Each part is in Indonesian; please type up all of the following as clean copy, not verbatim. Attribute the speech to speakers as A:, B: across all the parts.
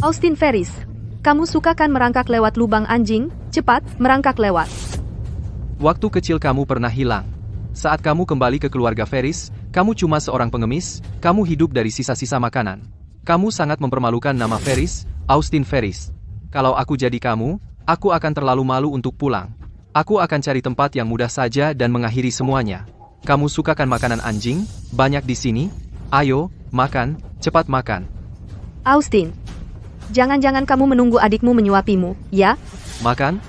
A: Austin Ferris, kamu suka kan merangkak lewat lubang anjing? Cepat, merangkak lewat.
B: Waktu kecil kamu pernah hilang. Saat kamu kembali ke keluarga Ferris, kamu cuma seorang pengemis, kamu hidup dari sisa-sisa makanan. Kamu sangat mempermalukan nama Ferris, Austin Ferris. Kalau aku jadi kamu, aku akan terlalu malu untuk pulang. Aku akan cari tempat yang mudah saja dan mengakhiri semuanya. Kamu sukakan makanan anjing? Banyak di sini. Ayo, makan, cepat makan.
A: Austin, jangan-jangan kamu menunggu adikmu menyuapimu, ya?
B: Makan?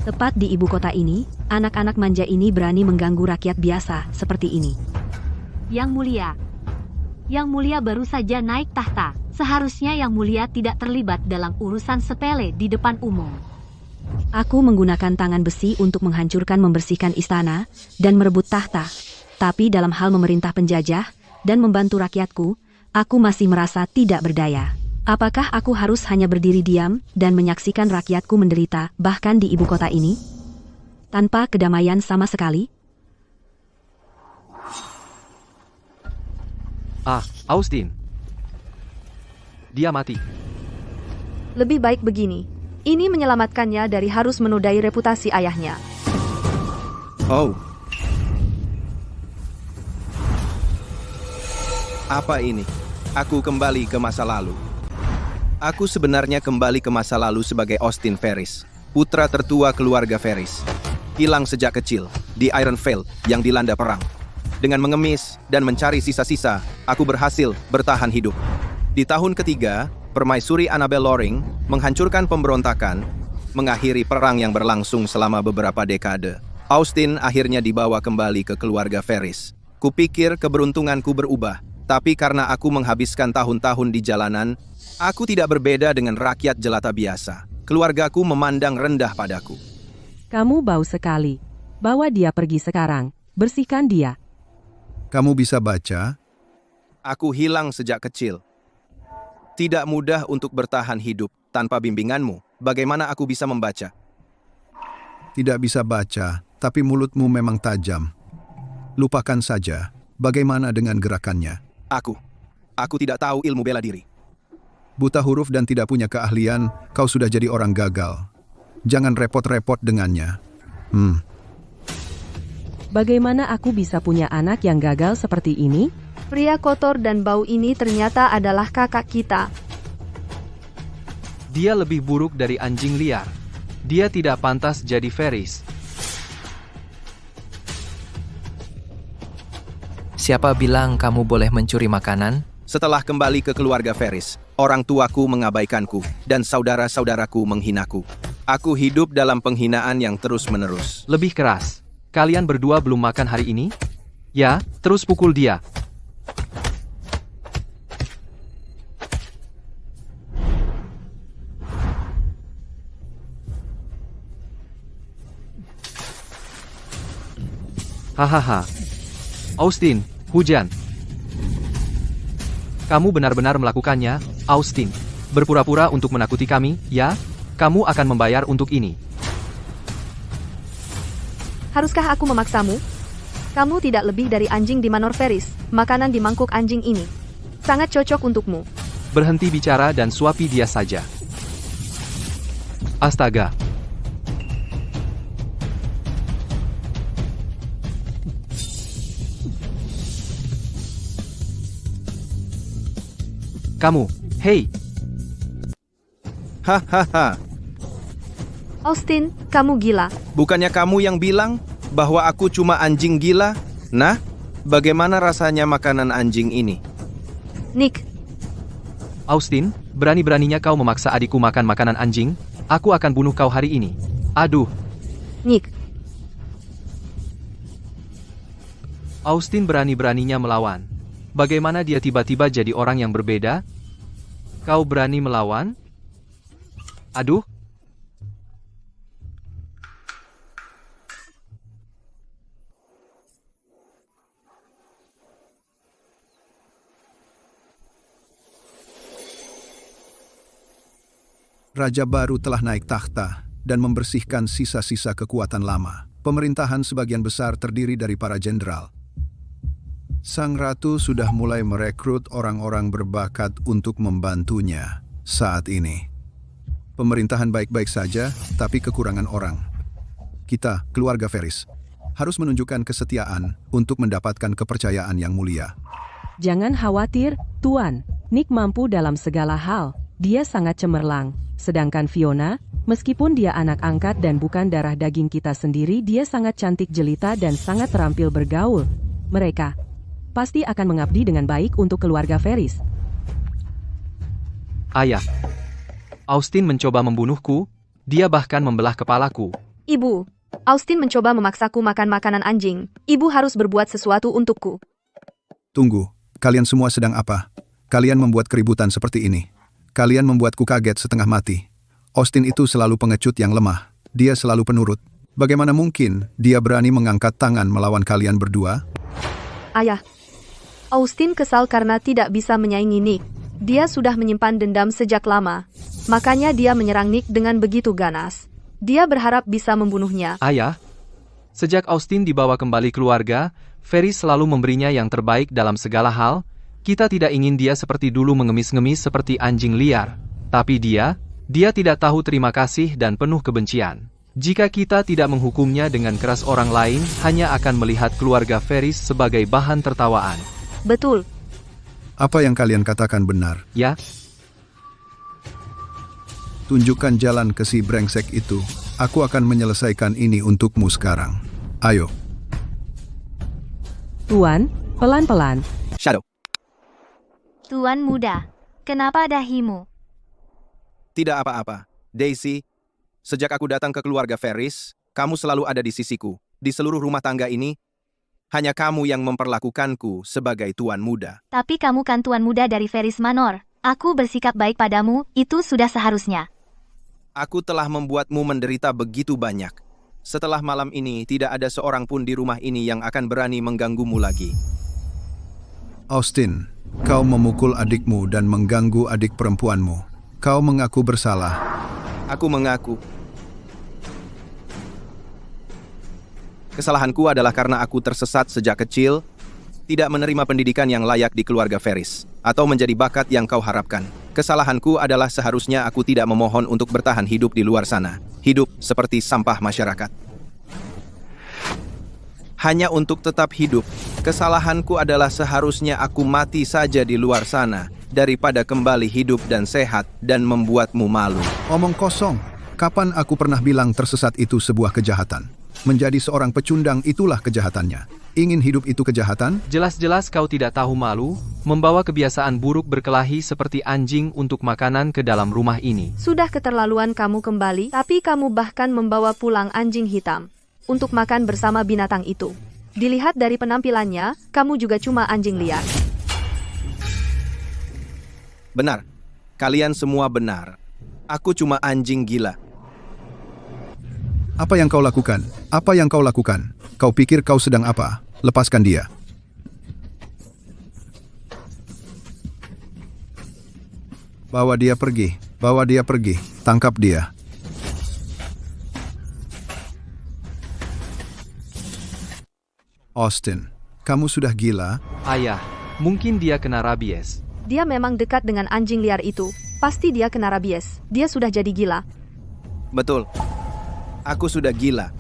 A: Tepat di ibu kota ini, anak-anak manja ini berani mengganggu rakyat biasa seperti ini.
C: Yang mulia baru saja naik tahta. Seharusnya Yang Mulia tidak terlibat dalam urusan sepele di depan umum.
A: Aku menggunakan tangan besi untuk menghancurkan membersihkan istana dan merebut tahta. Tapi dalam hal memerintah penjajah dan membantu rakyatku, aku masih merasa tidak berdaya. Apakah aku harus hanya berdiri diam dan menyaksikan rakyatku menderita bahkan di ibu kota ini? Tanpa kedamaian sama sekali?
B: Austin. Dia mati.
A: Lebih baik begini. Ini menyelamatkannya dari harus menodai reputasi ayahnya.
D: Oh. Apa ini? Aku kembali ke masa lalu. Aku sebenarnya kembali ke masa lalu sebagai Austin Ferris, putra tertua keluarga Ferris. Hilang sejak kecil, di Ironvale yang dilanda perang. Dengan mengemis dan mencari sisa-sisa, aku berhasil bertahan hidup. Di tahun ketiga, Permaisuri Annabelle Loring menghancurkan pemberontakan, mengakhiri perang yang berlangsung selama beberapa dekade. Austin akhirnya dibawa kembali ke keluarga Ferris. Kupikir keberuntunganku berubah, tapi karena aku menghabiskan tahun-tahun di jalanan, aku tidak berbeda dengan rakyat jelata biasa. Keluargaku memandang rendah padaku.
E: Kamu bau sekali. Bawa dia pergi sekarang. Bersihkan dia.
D: Kamu bisa baca? Aku hilang sejak kecil. Tidak mudah untuk bertahan hidup tanpa bimbinganmu. Bagaimana aku bisa membaca?
F: Tidak bisa baca, tapi mulutmu memang tajam. Lupakan saja. Bagaimana dengan gerakannya?
D: Aku tidak tahu ilmu bela diri.
F: Buta huruf dan tidak punya keahlian, kau sudah jadi orang gagal. Jangan repot-repot dengannya.
E: Bagaimana aku bisa punya anak yang gagal seperti ini?
A: Pria kotor dan bau ini ternyata adalah kakak kita.
B: Dia lebih buruk dari anjing liar. Dia tidak pantas jadi Ferris.
G: Siapa bilang kamu boleh mencuri makanan?
D: Setelah kembali ke keluarga Ferris, orang tuaku mengabaikanku dan saudara-saudaraku menghinaku. Aku hidup dalam penghinaan yang terus-menerus.
B: Lebih keras. Kalian berdua belum makan hari ini? Ya, terus pukul dia. Hahaha. Austin, hujan. Kamu benar-benar melakukannya, Austin. Berpura-pura untuk menakuti kami, ya? Kamu akan membayar untuk ini.
A: Haruskah aku memaksamu? Kamu tidak lebih dari anjing di Manor Ferris, makanan di mangkuk anjing ini. Sangat cocok untukmu.
B: Berhenti bicara dan suapi dia saja. Astaga. Kamu, hei.
D: Hahaha.
A: Austin, kamu gila.
D: Bukannya kamu yang bilang bahwa aku cuma anjing gila? Nah, bagaimana rasanya makanan anjing ini?
A: Nick,
B: Austin, berani-beraninya kau memaksa adikku makan makanan anjing? Aku akan bunuh kau hari ini. Aduh.
A: Nick,
B: Austin berani-beraninya melawan. Bagaimana dia tiba-tiba jadi orang yang berbeda? Kau berani melawan? Aduh.
F: Raja baru telah naik takhta dan membersihkan sisa-sisa kekuatan lama. Pemerintahan sebagian besar terdiri dari para jenderal. Sang ratu sudah mulai merekrut orang-orang berbakat untuk membantunya saat ini. Pemerintahan baik-baik saja, tapi kekurangan orang. Kita, keluarga Ferris, harus menunjukkan kesetiaan untuk mendapatkan kepercayaan yang mulia.
E: Jangan khawatir, Tuan. Nick mampu dalam segala hal. Dia sangat cemerlang. Sedangkan Fiona, meskipun dia anak angkat dan bukan darah daging kita sendiri, dia sangat cantik jelita dan sangat terampil bergaul. Mereka pasti akan mengabdi dengan baik untuk keluarga Ferris.
B: Ayah, Austin mencoba membunuhku, dia bahkan membelah kepalaku.
A: Ibu, Austin mencoba memaksaku makan makanan anjing. Ibu harus berbuat sesuatu untukku.
F: Tunggu, kalian semua sedang apa? Kalian membuat keributan seperti ini. Kalian membuatku kaget setengah mati. Austin itu selalu pengecut yang lemah. Dia selalu penurut. Bagaimana mungkin dia berani mengangkat tangan melawan kalian berdua?
A: Ayah, Austin kesal karena tidak bisa menyaingi Nick. Dia sudah menyimpan dendam sejak lama. Makanya dia menyerang Nick dengan begitu ganas. Dia berharap bisa membunuhnya.
B: Ayah, sejak Austin dibawa kembali keluarga, Ferris selalu memberinya yang terbaik dalam segala hal. Kita tidak ingin dia seperti dulu mengemis-ngemis seperti anjing liar. Tapi dia tidak tahu terima kasih dan penuh kebencian. Jika kita tidak menghukumnya dengan keras, orang lain hanya akan melihat keluarga Ferris sebagai bahan tertawaan.
A: Betul.
F: Apa yang kalian katakan benar.
B: Ya,
F: Tunjukkan jalan ke si brengsek itu. Aku akan menyelesaikan ini untukmu sekarang. Ayo.
E: Tuan, pelan-pelan.
D: Shadow.
C: Tuan muda, kenapa dahimu?
D: Tidak apa-apa. Daisy, sejak aku datang ke keluarga Ferris, kamu selalu ada di sisiku. Di seluruh rumah tangga ini, hanya kamu yang memperlakukanku sebagai tuan muda.
C: Tapi kamu kan tuan muda dari Ferris Manor. Aku bersikap baik padamu, itu sudah seharusnya.
D: Aku telah membuatmu menderita begitu banyak. Setelah malam ini, tidak ada seorang pun di rumah ini yang akan berani mengganggumu lagi.
F: Austin, kau memukul adikmu dan mengganggu adik perempuanmu. Kau mengaku bersalah.
D: Aku mengaku. Kesalahanku adalah karena aku tersesat sejak kecil, tidak menerima pendidikan yang layak di keluarga Ferris, atau menjadi bakat yang kau harapkan. Kesalahanku adalah seharusnya aku tidak memohon untuk bertahan hidup di luar sana. Hidup seperti sampah masyarakat. Hanya untuk tetap hidup. Kesalahanku adalah seharusnya aku mati saja di luar sana, daripada kembali hidup dan sehat dan membuatmu malu.
F: Omong kosong. Kapan aku pernah bilang tersesat itu sebuah kejahatan? Menjadi seorang pecundang itulah kejahatannya. Ingin hidup itu kejahatan?
B: Jelas-jelas kau tidak tahu malu, membawa kebiasaan buruk berkelahi seperti anjing untuk makanan ke dalam rumah ini.
A: Sudah keterlaluan kamu kembali, tapi kamu bahkan membawa pulang anjing hitam untuk makan bersama binatang itu. Dilihat dari penampilannya, kamu juga cuma anjing liar.
D: Benar. Kalian semua benar. Aku cuma anjing gila.
F: Apa yang kau lakukan? Apa yang kau lakukan? Kau pikir kau sedang apa? Lepaskan dia. Bawa dia pergi. Bawa dia pergi. Tangkap dia. Austin, kamu sudah gila?
B: Ayah, mungkin dia kena rabies.
A: Dia memang dekat dengan anjing liar itu. Pasti dia kena rabies. Dia sudah jadi gila.
D: Betul. Aku sudah gila.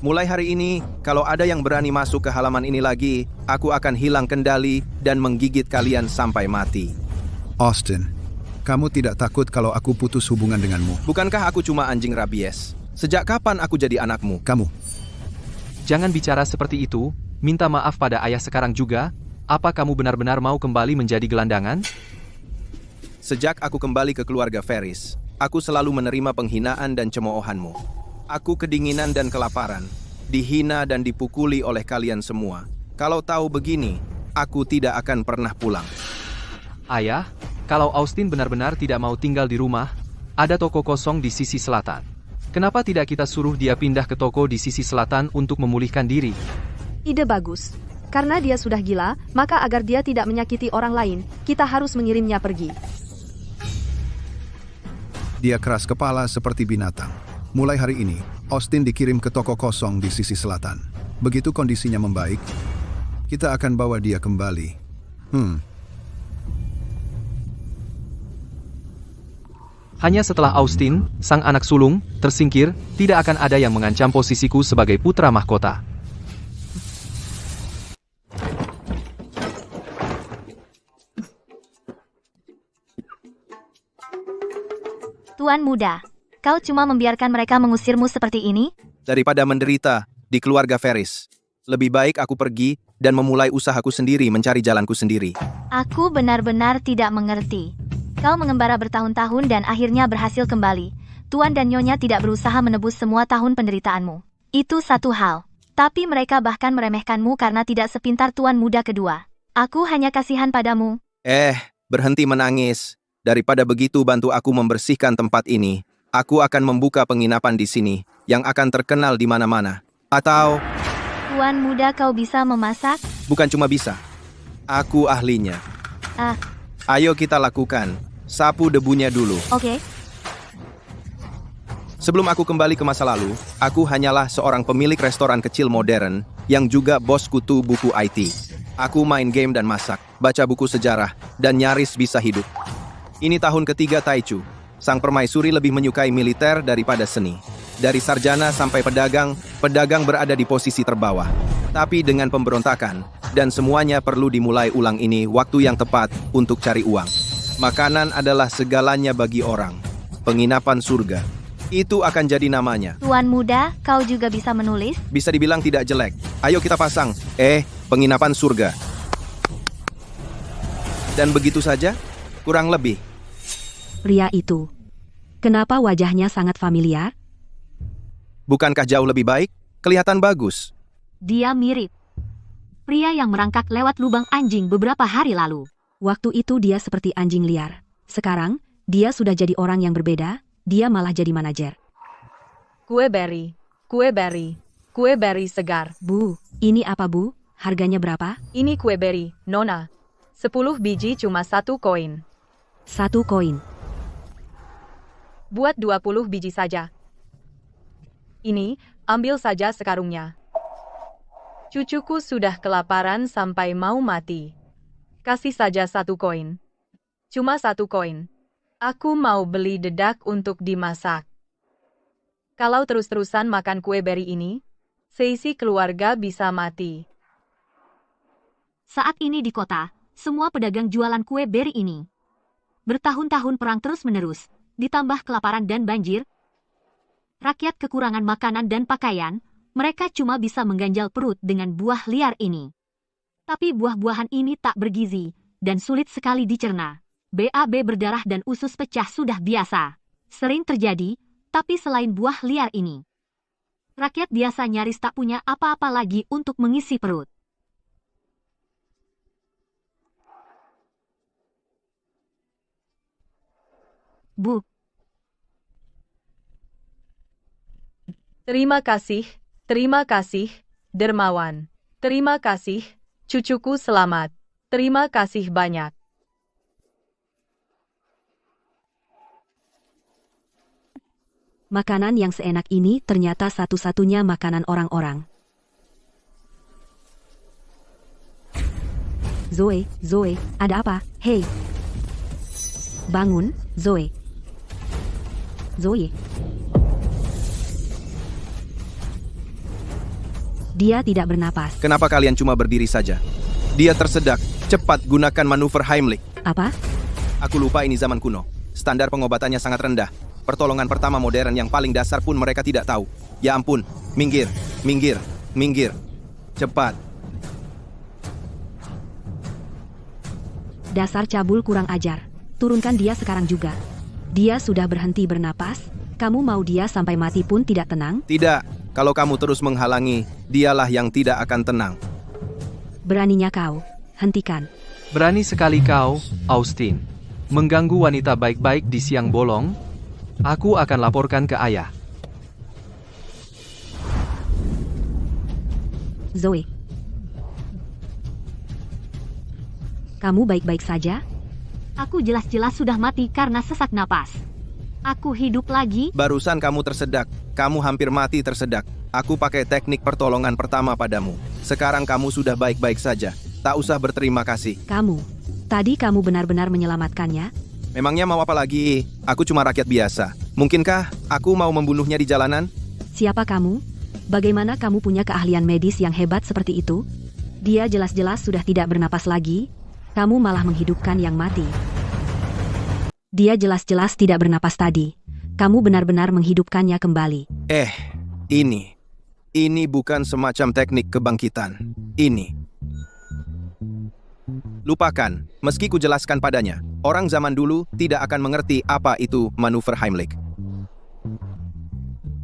D: Mulai hari ini, kalau ada yang berani masuk ke halaman ini lagi, aku akan hilang kendali dan menggigit kalian sampai mati.
F: Austin, kamu tidak takut kalau aku putus hubungan denganmu?
D: Bukankah aku cuma anjing rabies? Sejak kapan aku jadi anakmu?
F: Kamu.
B: Jangan bicara seperti itu, minta maaf pada ayah sekarang juga. Apa kamu benar-benar mau kembali menjadi gelandangan?
D: Sejak aku kembali ke keluarga Ferris, aku selalu menerima penghinaan dan cemoohanmu. Aku kedinginan dan kelaparan, dihina dan dipukuli oleh kalian semua. Kalau tahu begini, aku tidak akan pernah pulang.
B: Ayah, kalau Austin benar-benar tidak mau tinggal di rumah, ada toko kosong di sisi selatan. Kenapa tidak kita suruh dia pindah ke toko di sisi selatan untuk memulihkan diri?
A: Ide bagus.
H: Karena dia sudah gila, maka agar dia tidak menyakiti orang lain, kita harus mengirimnya pergi.
F: Dia keras kepala seperti binatang. Mulai hari ini, Austin dikirim ke toko kosong di sisi selatan. Begitu kondisinya membaik, kita akan bawa dia kembali.
B: Hanya setelah Austin, sang anak sulung, tersingkir, tidak akan ada yang mengancam posisiku sebagai putra mahkota.
C: Tuan muda, kau cuma membiarkan mereka mengusirmu seperti ini?
D: Daripada menderita di keluarga Ferris, lebih baik aku pergi dan memulai usahaku sendiri mencari jalanku sendiri.
C: Aku benar-benar tidak mengerti. Kau mengembara bertahun-tahun dan akhirnya berhasil kembali. Tuan dan Nyonya tidak berusaha menebus semua tahun penderitaanmu. Itu satu hal. Tapi mereka bahkan meremehkanmu karena tidak sepintar tuan muda kedua. Aku hanya kasihan padamu.
D: Berhenti menangis. Daripada begitu bantu aku membersihkan tempat ini. Aku akan membuka penginapan di sini, yang akan terkenal di mana-mana. Atau...
C: Tuan muda, kau bisa memasak?
D: Bukan cuma bisa. Aku ahlinya. Ayo kita lakukan. Sapu debunya dulu.
C: Oke.
D: Sebelum aku kembali ke masa lalu, aku hanyalah seorang pemilik restoran kecil modern yang juga bos kutu buku IT. Aku main game dan masak, baca buku sejarah, dan nyaris bisa hidup. Ini tahun ketiga Taichu. Sang permaisuri lebih menyukai militer daripada seni. Dari sarjana sampai pedagang, pedagang berada di posisi terbawah. Tapi dengan pemberontakan, dan semuanya perlu dimulai ulang ini waktu yang tepat untuk cari uang. Makanan adalah segalanya bagi orang. Penginapan surga. Itu akan jadi namanya.
C: Tuan muda, kau juga bisa menulis?
D: Bisa dibilang tidak jelek. Ayo kita pasang. Penginapan surga. Dan begitu saja? Kurang lebih.
A: Pria itu. Kenapa wajahnya sangat familiar?
D: Bukankah jauh lebih baik? Kelihatan bagus.
C: Dia mirip pria yang merangkak lewat lubang anjing beberapa hari lalu.
A: Waktu itu dia seperti anjing liar. Sekarang, dia sudah jadi orang yang berbeda, dia malah jadi manajer.
E: Kue berry, kue berry, kue berry segar.
A: Bu, ini apa bu? Harganya berapa?
E: Ini kue berry, Nona. 10 biji cuma 1 koin.
A: 1 koin.
E: Buat 20 biji saja. Ini, ambil saja sekarungnya. Cucuku sudah kelaparan sampai mau mati. Kasih saja 1 koin. Cuma 1 koin. Aku mau beli dedak untuk dimasak. Kalau terus-terusan makan kue beri ini, seisi keluarga bisa mati.
C: Saat ini di kota, semua pedagang jualan kue beri ini. Bertahun-tahun perang terus-menerus, ditambah kelaparan dan banjir. Rakyat kekurangan makanan dan pakaian, mereka cuma bisa mengganjal perut dengan buah liar ini. Tapi buah-buahan ini tak bergizi, dan sulit sekali dicerna. BAB berdarah dan usus pecah sudah biasa. Sering terjadi, tapi selain buah liar ini, rakyat biasa nyaris tak punya apa-apa lagi untuk mengisi perut. Bu.
E: Terima kasih, dermawan. Terima kasih, cucuku selamat. Terima kasih banyak.
A: Makanan yang seenak ini ternyata satu-satunya makanan orang-orang. Zoe, ada apa? Hei. Bangun, Zoe. Dia tidak bernapas.
D: Kenapa kalian cuma berdiri saja? Dia tersedak. Cepat gunakan manuver Heimlich.
A: Apa?
D: Aku lupa ini zaman kuno. Standar pengobatannya sangat rendah. Pertolongan pertama modern yang paling dasar pun mereka tidak tahu. Ya ampun. Minggir. Cepat.
A: Dasar cabul kurang ajar. Turunkan dia sekarang juga. Dia sudah berhenti bernapas. Kamu mau dia sampai mati pun tidak tenang?
D: Tidak. Kalau kamu terus menghalangi, dialah yang tidak akan tenang.
A: Beraninya kau. Hentikan.
B: Berani sekali kau, Austin. Mengganggu wanita baik-baik di siang bolong? Aku akan laporkan ke ayah.
A: Zoe. Kamu baik-baik saja?
C: Aku jelas-jelas sudah mati karena sesak napas. Aku hidup lagi.
D: Barusan kamu tersedak. Kamu hampir mati tersedak. Aku pakai teknik pertolongan pertama padamu. Sekarang kamu sudah baik-baik saja. Tak usah berterima kasih.
A: Tadi kamu benar-benar menyelamatkannya?
D: Memangnya mau apa lagi? Aku cuma rakyat biasa. Mungkinkah aku mau membunuhnya di jalanan?
A: Siapa kamu? Bagaimana kamu punya keahlian medis yang hebat seperti itu? Dia jelas-jelas sudah tidak bernapas lagi. Kamu malah menghidupkan yang mati. Dia jelas-jelas tidak bernapas tadi. Kamu benar-benar menghidupkannya kembali.
D: Ini bukan semacam teknik kebangkitan. Ini. Lupakan, meski ku jelaskan padanya. Orang zaman dulu tidak akan mengerti apa itu manuver Heimlich.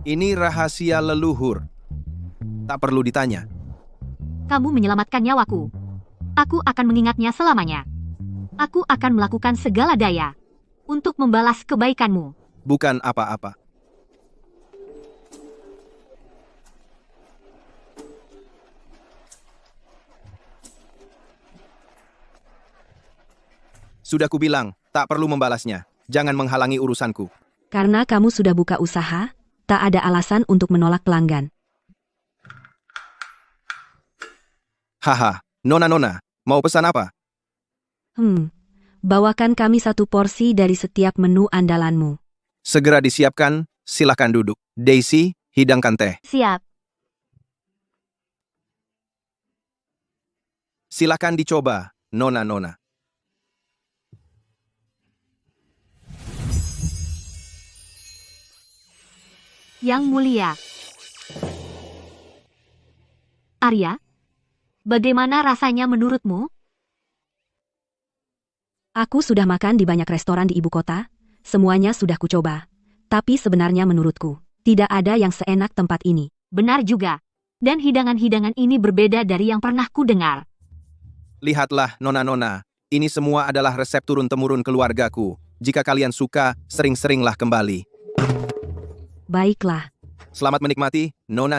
D: Ini rahasia leluhur. Tak perlu ditanya.
C: Kamu menyelamatkan nyawaku. Aku akan mengingatnya selamanya. Aku akan melakukan segala daya untuk membalas kebaikanmu.
D: Bukan apa-apa. Sudah kubilang, tak perlu membalasnya. Jangan menghalangi urusanku.
A: Karena kamu sudah buka usaha, tak ada alasan untuk menolak pelanggan.
D: Haha, Nona, mau pesan apa?
A: Bawakan kami 1 porsi dari setiap menu andalanmu.
D: Segera disiapkan, silakan duduk. Daisy, hidangkan teh.
C: Siap.
D: Silakan dicoba, Nona.
C: Yang mulia. Arya, bagaimana rasanya menurutmu?
A: Aku sudah makan di banyak restoran di ibu kota, semuanya sudah kucoba. Tapi sebenarnya menurutku, tidak ada yang seenak tempat ini.
C: Benar juga. Dan hidangan-hidangan ini berbeda dari yang pernah ku dengar.
D: Lihatlah, Nona, ini semua adalah resep turun-temurun keluargaku. Jika kalian suka, sering-seringlah kembali.
A: Baiklah.
D: Selamat menikmati, Nona.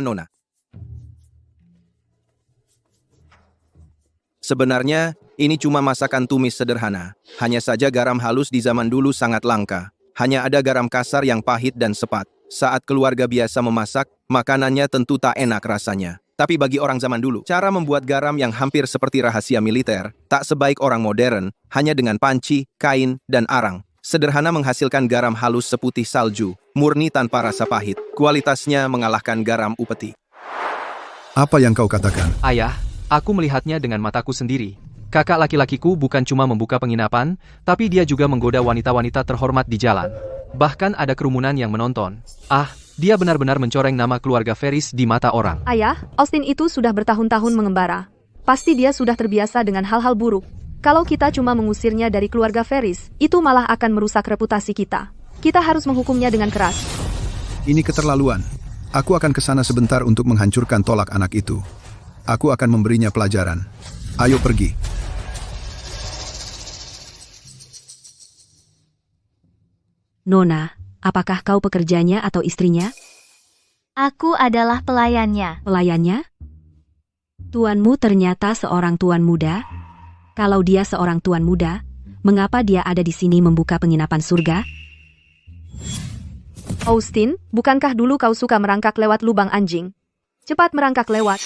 D: Sebenarnya, ini cuma masakan tumis sederhana. Hanya saja garam halus di zaman dulu sangat langka. Hanya ada garam kasar yang pahit dan sepat. Saat keluarga biasa memasak, makanannya tentu tak enak rasanya. Tapi bagi orang zaman dulu, cara membuat garam yang hampir seperti rahasia militer, tak sebaik orang modern, hanya dengan panci, kain, dan arang. Sederhana menghasilkan garam halus seputih salju, murni tanpa rasa pahit. Kualitasnya mengalahkan garam upeti.
F: Apa yang kau katakan?
B: Ayah, aku melihatnya dengan mataku sendiri. Kakak laki-lakiku bukan cuma membuka penginapan, tapi dia juga menggoda wanita-wanita terhormat di jalan. Bahkan ada kerumunan yang menonton. Dia benar-benar mencoreng nama keluarga Ferris di mata orang.
H: Ayah, Austin itu sudah bertahun-tahun mengembara. Pasti dia sudah terbiasa dengan hal-hal buruk. Kalau kita cuma mengusirnya dari keluarga Ferris, itu malah akan merusak reputasi kita. Kita harus menghukumnya dengan keras.
F: Ini keterlaluan. Aku akan ke sana sebentar untuk menghancurkan tolak anak itu. Aku akan memberinya pelajaran. Ayo pergi.
A: Nona, apakah kau pekerjanya atau istrinya?
C: Aku adalah pelayannya.
A: Pelayannya? Tuanmu ternyata seorang tuan muda? Kalau dia seorang tuan muda, mengapa dia ada di sini membuka penginapan surga?
H: Austin, bukankah dulu kau suka merangkak lewat lubang anjing? Cepat merangkak lewat.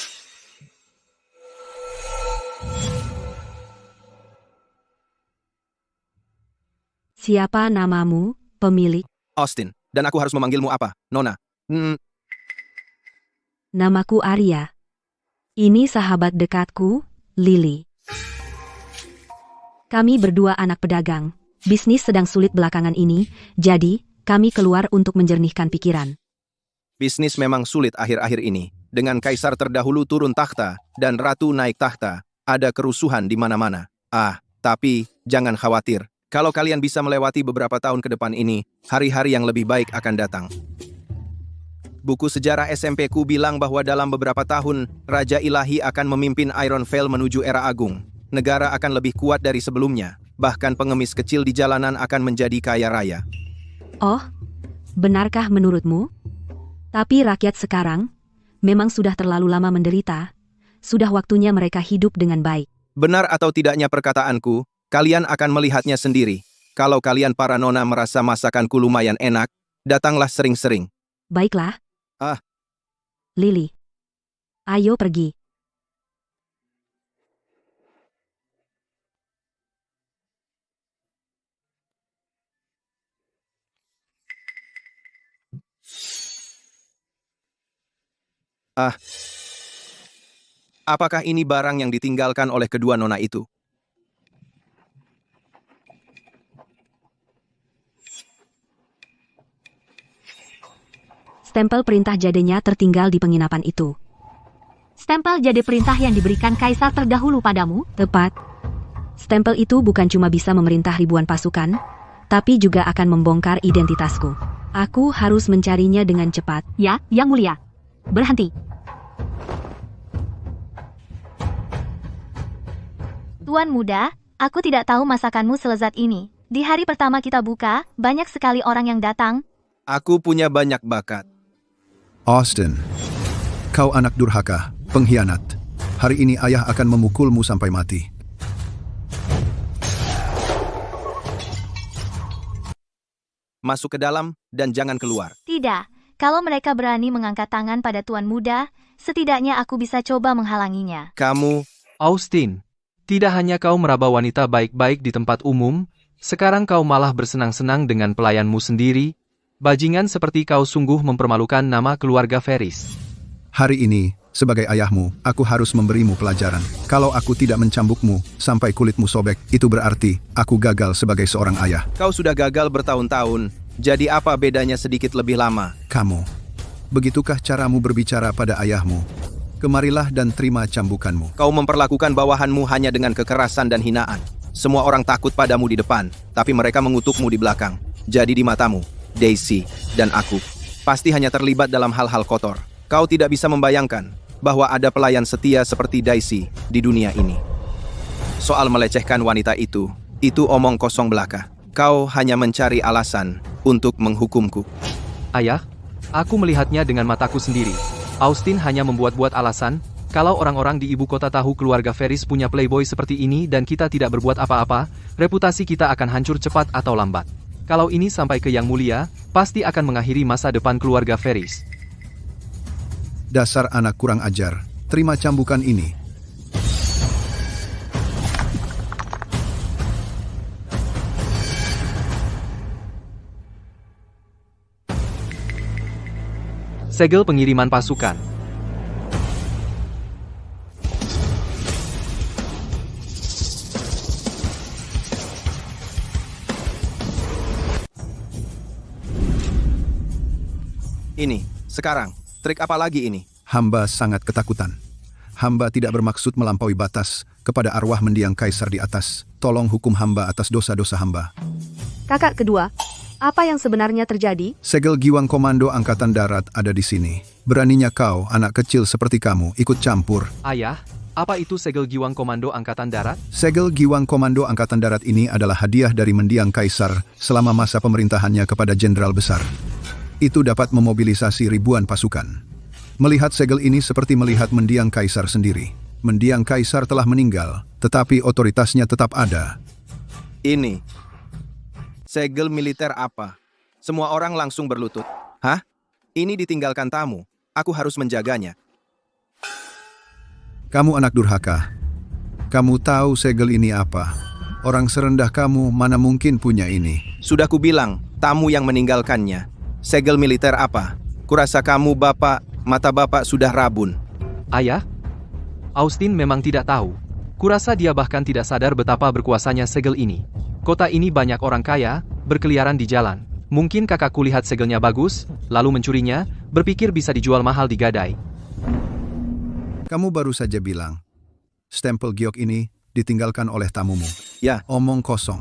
A: Siapa namamu, pemilik?
D: Austin, dan aku harus memanggilmu apa, Nona?
A: Namaku Arya. Ini sahabat dekatku, Lily. Kami berdua anak pedagang. Bisnis sedang sulit belakangan ini, jadi kami keluar untuk menjernihkan pikiran.
D: Bisnis memang sulit akhir-akhir ini. Dengan kaisar terdahulu turun takhta dan ratu naik takhta, ada kerusuhan di mana-mana. Tapi jangan khawatir. Kalau kalian bisa melewati beberapa tahun ke depan ini, hari-hari yang lebih baik akan datang. Buku sejarah SMP ku bilang bahwa dalam beberapa tahun, Raja Ilahi akan memimpin Ironvale menuju era agung. Negara akan lebih kuat dari sebelumnya. Bahkan pengemis kecil di jalanan akan menjadi kaya raya.
A: Oh, benarkah menurutmu? Tapi rakyat sekarang memang sudah terlalu lama menderita. Sudah waktunya mereka hidup dengan baik.
D: Benar atau tidaknya perkataanku, kalian akan melihatnya sendiri. Kalau kalian para nona merasa masakanku lumayan enak, datanglah sering-sering.
A: Baiklah.
D: Ah.
A: Lily. Ayo pergi.
D: Apakah ini barang yang ditinggalkan oleh kedua nona itu?
A: Stempel perintah jadenya tertinggal di penginapan itu.
C: Stempel jade perintah yang diberikan kaisar terdahulu padamu?
A: Tepat. Stempel itu bukan cuma bisa memerintah ribuan pasukan, tapi juga akan membongkar identitasku. Aku harus mencarinya dengan cepat.
C: Ya, Yang Mulia. Berhenti.
I: Tuan muda, aku tidak tahu masakanmu selezat ini. Di hari pertama kita buka, banyak sekali orang yang datang.
D: Aku punya banyak bakat.
F: Austin, kau anak durhaka, pengkhianat. Hari ini ayah akan memukulmu sampai mati.
D: Masuk ke dalam dan jangan keluar.
I: Tidak, kalau mereka berani mengangkat tangan pada tuan muda, setidaknya aku bisa coba menghalanginya.
D: Kamu,
B: Austin, tidak hanya kau meraba wanita baik-baik di tempat umum, sekarang kau malah bersenang-senang dengan pelayanmu sendiri. Bajingan seperti kau sungguh mempermalukan nama keluarga Ferris.
F: Hari ini, sebagai ayahmu, aku harus memberimu pelajaran. Kalau aku tidak mencambukmu sampai kulitmu sobek, itu berarti aku gagal sebagai seorang ayah.
D: kau sudah gagal bertahun-tahun. Jadi apa bedanya sedikit lebih lama?
F: Kamu, begitukah caramu berbicara pada ayahmu? Kemarilah dan terima cambukanmu.
D: Kau memperlakukan bawahanmu hanya dengan kekerasan dan hinaan. Semua orang takut padamu di depan, tapi mereka mengutukmu di belakang. Jadi di matamu, Daisy dan aku pasti hanya terlibat dalam hal-hal kotor. Kau tidak bisa membayangkan bahwa ada pelayan setia seperti Daisy di dunia ini. Soal melecehkan wanita itu omong kosong belaka. Kau hanya mencari alasan untuk menghukumku.
B: Ayah, aku melihatnya dengan mataku sendiri. Austin hanya membuat-buat alasan. Kalau orang-orang di ibu kota tahu keluarga Ferris punya playboy seperti ini dan kita tidak berbuat apa-apa, reputasi kita akan hancur cepat atau lambat. Kalau ini sampai ke Yang Mulia, pasti akan mengakhiri masa depan keluarga Ferris.
F: Dasar anak kurang ajar, terima cambukan ini.
B: Segel pengiriman pasukan.
D: Ini, sekarang, trik apa lagi ini?
F: Hamba sangat ketakutan. Hamba tidak bermaksud melampaui batas kepada arwah mendiang kaisar di atas. Tolong hukum hamba atas dosa-dosa hamba.
H: Kakak kedua, apa yang sebenarnya terjadi?
F: Segel Giwang Komando Angkatan Darat ada di sini. Beraninya kau, anak kecil seperti kamu, ikut campur.
B: Ayah, apa itu segel Giwang Komando Angkatan Darat?
F: Segel Giwang Komando Angkatan Darat ini adalah hadiah dari mendiang kaisar selama masa pemerintahannya kepada jenderal besar. Itu dapat memobilisasi ribuan pasukan. Melihat segel ini seperti melihat mendiang kaisar sendiri. Mendiang kaisar telah meninggal, tetapi otoritasnya tetap ada.
D: Ini. Segel militer apa? Semua orang langsung berlutut. Hah? Ini ditinggalkan tamu. Aku harus menjaganya.
F: Kamu anak durhaka. Kamu tahu segel ini apa? Orang serendah kamu mana mungkin punya ini.
D: Sudah kubilang, tamu yang meninggalkannya. Segel militer apa? Kurasa kamu bapak, mata bapak sudah rabun.
B: Ayah, Austin memang tidak tahu. Kurasa dia bahkan tidak sadar betapa berkuasanya segel ini. Kota ini banyak orang kaya, berkeliaran di jalan. Mungkin kakakku lihat segelnya bagus, lalu mencurinya, berpikir bisa dijual mahal di Gadai.
F: Kamu baru saja bilang, stempel giok ini ditinggalkan oleh tamumu.
D: Ya.
F: Omong kosong.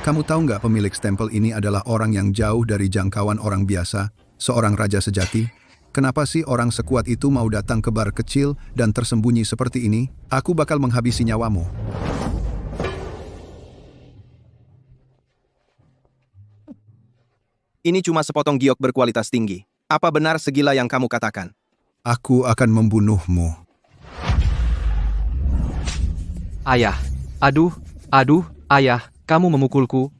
F: Kamu tahu nggak pemilik stempel ini adalah orang yang jauh dari jangkauan orang biasa, seorang raja sejati? Kenapa sih orang sekuat itu mau datang ke bar kecil dan tersembunyi seperti ini? Aku bakal menghabisi nyawamu.
D: Ini cuma sepotong giok berkualitas tinggi. Apa benar segila yang kamu katakan?
F: Aku akan membunuhmu.
B: Ayah. Aduh, ayah, kamu memukulku.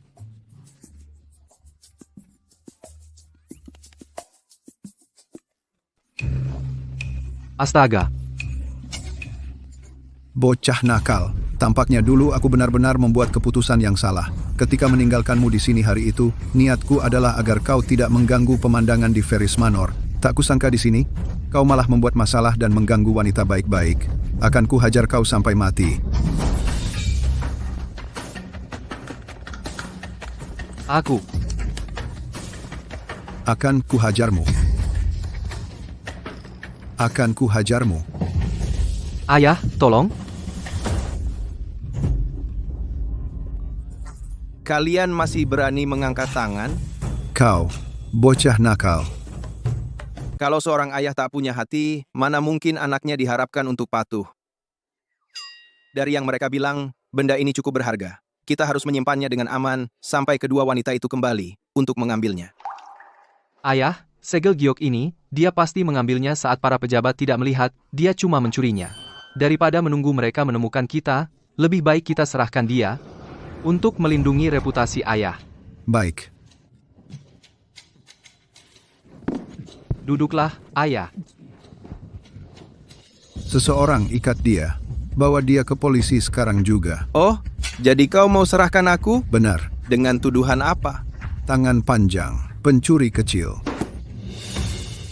B: Astaga.
F: Bocah nakal. Tampaknya dulu aku benar-benar membuat keputusan yang salah. Ketika meninggalkanmu di sini hari itu, niatku adalah agar kau tidak mengganggu pemandangan di Ferris Manor. Tak kusangka di sini, kau malah membuat masalah dan mengganggu wanita baik-baik. Akan kuhajar kau sampai mati.
B: Aku.
F: Akan kuhajarmu. Akan kuhajarmu.
B: Ayah, tolong.
D: Kalian masih berani mengangkat tangan?
F: Kau, bocah nakal.
D: Kalau seorang ayah tak punya hati, mana mungkin anaknya diharapkan untuk patuh? Dari yang mereka bilang, benda ini cukup berharga. Kita harus menyimpannya dengan aman sampai kedua wanita itu kembali untuk mengambilnya.
B: Ayah, segel giok ini, dia pasti mengambilnya saat para pejabat tidak melihat, dia cuma mencurinya. Daripada menunggu mereka menemukan kita, lebih baik kita serahkan dia untuk melindungi reputasi ayah.
F: Baik.
B: Duduklah, ayah.
F: Seseorang ikat dia. Bawa dia ke polisi sekarang juga.
D: Oh, jadi kau mau serahkan aku?
F: Benar.
D: Dengan tuduhan apa?
F: Tangan panjang, pencuri kecil.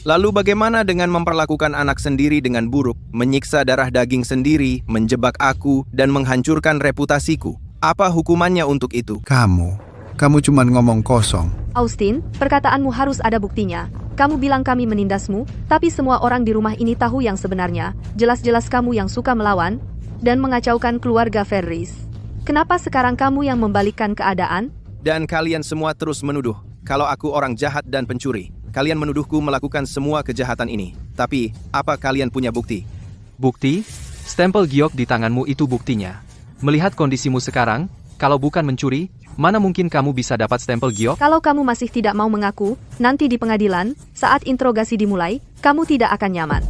D: Lalu bagaimana dengan memperlakukan anak sendiri dengan buruk, menyiksa darah daging sendiri, menjebak aku, dan menghancurkan reputasiku? Apa hukumannya untuk itu?
F: Kamu cuma ngomong kosong.
H: Austin, perkataanmu harus ada buktinya. Kamu bilang kami menindasmu, tapi semua orang di rumah ini tahu yang sebenarnya. Jelas-jelas kamu yang suka melawan dan mengacaukan keluarga Ferris. Kenapa sekarang kamu yang membalikkan keadaan?
D: Dan kalian semua terus menuduh kalau aku orang jahat dan pencuri. Kalian menuduhku melakukan semua kejahatan ini. Tapi, apa kalian punya bukti?
B: Bukti? Stempel giok di tanganmu itu buktinya. Melihat kondisimu sekarang, kalau bukan mencuri, mana mungkin kamu bisa dapat stempel giok?
H: Kalau kamu masih tidak mau mengaku, nanti di pengadilan, saat interogasi dimulai, kamu tidak akan nyaman.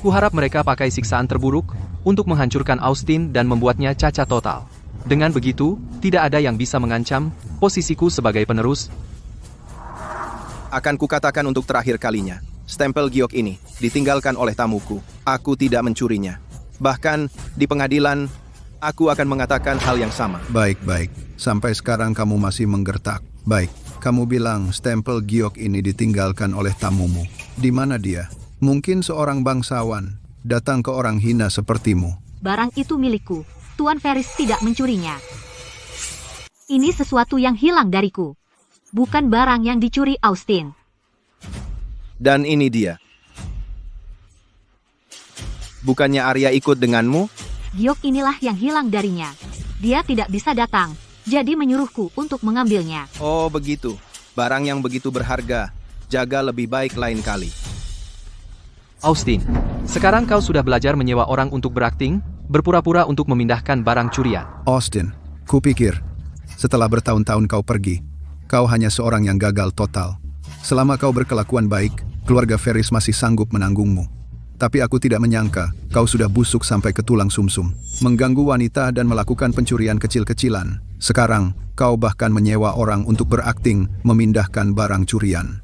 B: Kuharap mereka pakai siksaan terburuk untuk menghancurkan Austin dan membuatnya cacat total. Dengan begitu, tidak ada yang bisa mengancam posisiku sebagai penerus.
D: Akan kukatakan untuk terakhir kalinya, stempel giok ini ditinggalkan oleh tamuku. Aku tidak mencurinya. Bahkan, di pengadilan, aku akan mengatakan hal yang sama.
F: Baik. Sampai sekarang kamu masih menggertak. Baik, kamu bilang stempel giok ini ditinggalkan oleh tamumu. Di mana dia? Mungkin seorang bangsawan datang ke orang hina sepertimu.
C: Barang itu milikku. Tuan Ferris tidak mencurinya. Ini sesuatu yang hilang dariku. Bukan barang yang dicuri Austin.
D: Dan ini dia. Bukannya Arya ikut denganmu?
C: Giok inilah yang hilang darinya. Dia tidak bisa datang, jadi menyuruhku untuk mengambilnya.
D: Oh begitu. Barang yang begitu berharga. Jaga lebih baik lain kali.
B: Austin, sekarang kau sudah belajar menyewa orang untuk berakting, berpura-pura untuk memindahkan barang curian.
F: Austin, kupikir setelah bertahun-tahun kau pergi, kau hanya seorang yang gagal total. Selama kau berkelakuan baik, keluarga Ferris masih sanggup menanggungmu. Tapi aku tidak menyangka kau sudah busuk sampai ke tulang sumsum, mengganggu wanita dan melakukan pencurian kecil-kecilan. Sekarang, kau bahkan menyewa orang untuk berakting memindahkan barang curian.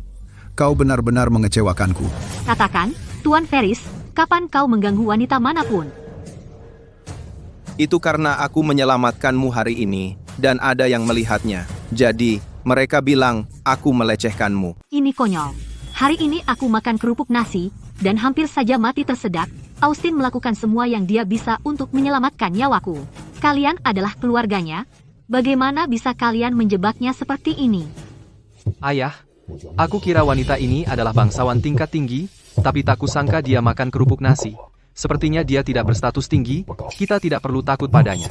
F: Kau benar-benar mengecewakanku.
C: Katakan, Tuan Ferris, kapan kau mengganggu wanita manapun?
D: Itu karena aku menyelamatkanmu hari ini, dan ada yang melihatnya. Jadi, mereka bilang aku melecehkanmu.
C: Ini konyol. Hari ini aku makan kerupuk nasi, dan hampir saja mati tersedak. Austin melakukan semua yang dia bisa untuk menyelamatkan nyawaku. Kalian adalah keluarganya. Bagaimana bisa kalian menjebaknya seperti ini?
B: Ayah, aku kira wanita ini adalah bangsawan tingkat tinggi, tapi tak kusangka dia makan kerupuk nasi. Sepertinya dia tidak berstatus tinggi, kita tidak perlu takut padanya.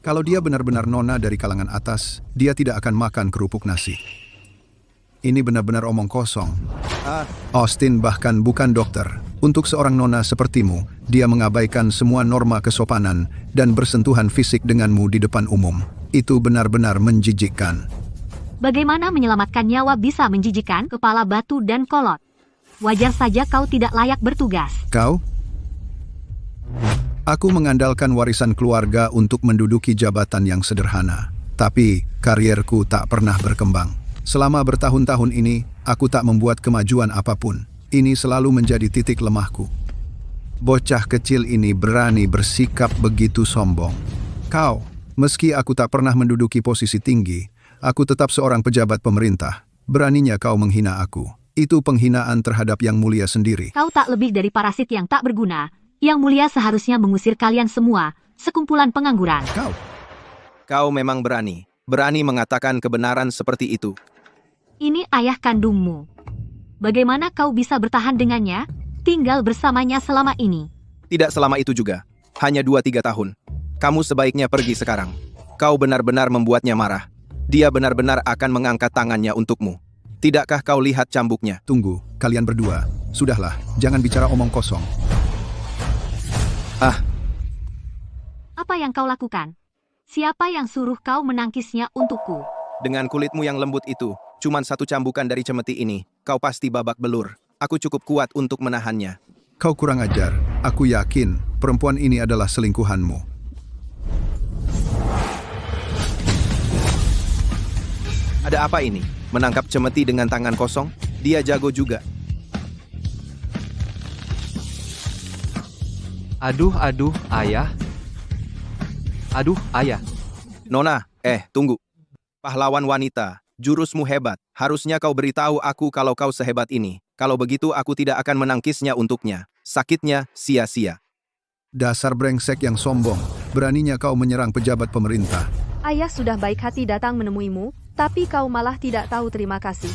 F: Kalau dia benar-benar nona dari kalangan atas, dia tidak akan makan kerupuk nasi. Ini benar-benar omong kosong. Austin bahkan bukan dokter. Untuk seorang nona sepertimu, dia mengabaikan semua norma kesopanan dan bersentuhan fisik denganmu di depan umum. Itu benar-benar menjijikkan.
C: Bagaimana menyelamatkan nyawa bisa menjijikkan kepala batu dan kolot? Wajar saja kau tidak layak bertugas.
F: Kau? Aku mengandalkan warisan keluarga untuk menduduki jabatan yang sederhana. Tapi, karierku tak pernah berkembang. Selama bertahun-tahun ini, aku tak membuat kemajuan apapun. Ini selalu menjadi titik lemahku. Bocah kecil ini berani bersikap begitu sombong. Kau, meski aku tak pernah menduduki posisi tinggi, aku tetap seorang pejabat pemerintah. Beraninya kau menghina aku. Itu penghinaan terhadap Yang Mulia sendiri.
C: Kau tak lebih dari parasit yang tak berguna. Yang Mulia seharusnya mengusir kalian semua, sekumpulan pengangguran.
D: Kau memang berani. Berani mengatakan kebenaran seperti itu.
C: Ini ayah kandungmu. Bagaimana kau bisa bertahan dengannya? Tinggal bersamanya selama ini.
D: Tidak selama itu juga. Hanya 2-3 tahun. Kamu sebaiknya pergi sekarang. Kau benar-benar membuatnya marah. Dia benar-benar akan mengangkat tangannya untukmu. Tidakkah kau lihat cambuknya?
F: Tunggu, kalian berdua. Sudahlah, jangan bicara omong kosong.
C: Apa yang kau lakukan? Siapa yang suruh kau menangkisnya untukku?
D: Dengan kulitmu yang lembut itu, cuman satu cambukan dari cemeti ini, kau pasti babak belur. Aku cukup kuat untuk menahannya.
F: Kau kurang ajar. Aku yakin perempuan ini adalah selingkuhanmu.
D: Ada apa ini? Menangkap cemeti dengan tangan kosong? Dia jago juga.
B: Aduh, ayah. Aduh, ayah.
D: Nona, tunggu. Pahlawan wanita, jurusmu hebat. Harusnya kau beritahu aku kalau kau sehebat ini. Kalau begitu aku tidak akan menangkisnya untuknya. Sakitnya sia-sia.
F: Dasar brengsek yang sombong. Beraninya kau menyerang pejabat pemerintah.
H: Ayah sudah baik hati datang menemuimu, tapi kau malah tidak tahu terima kasih.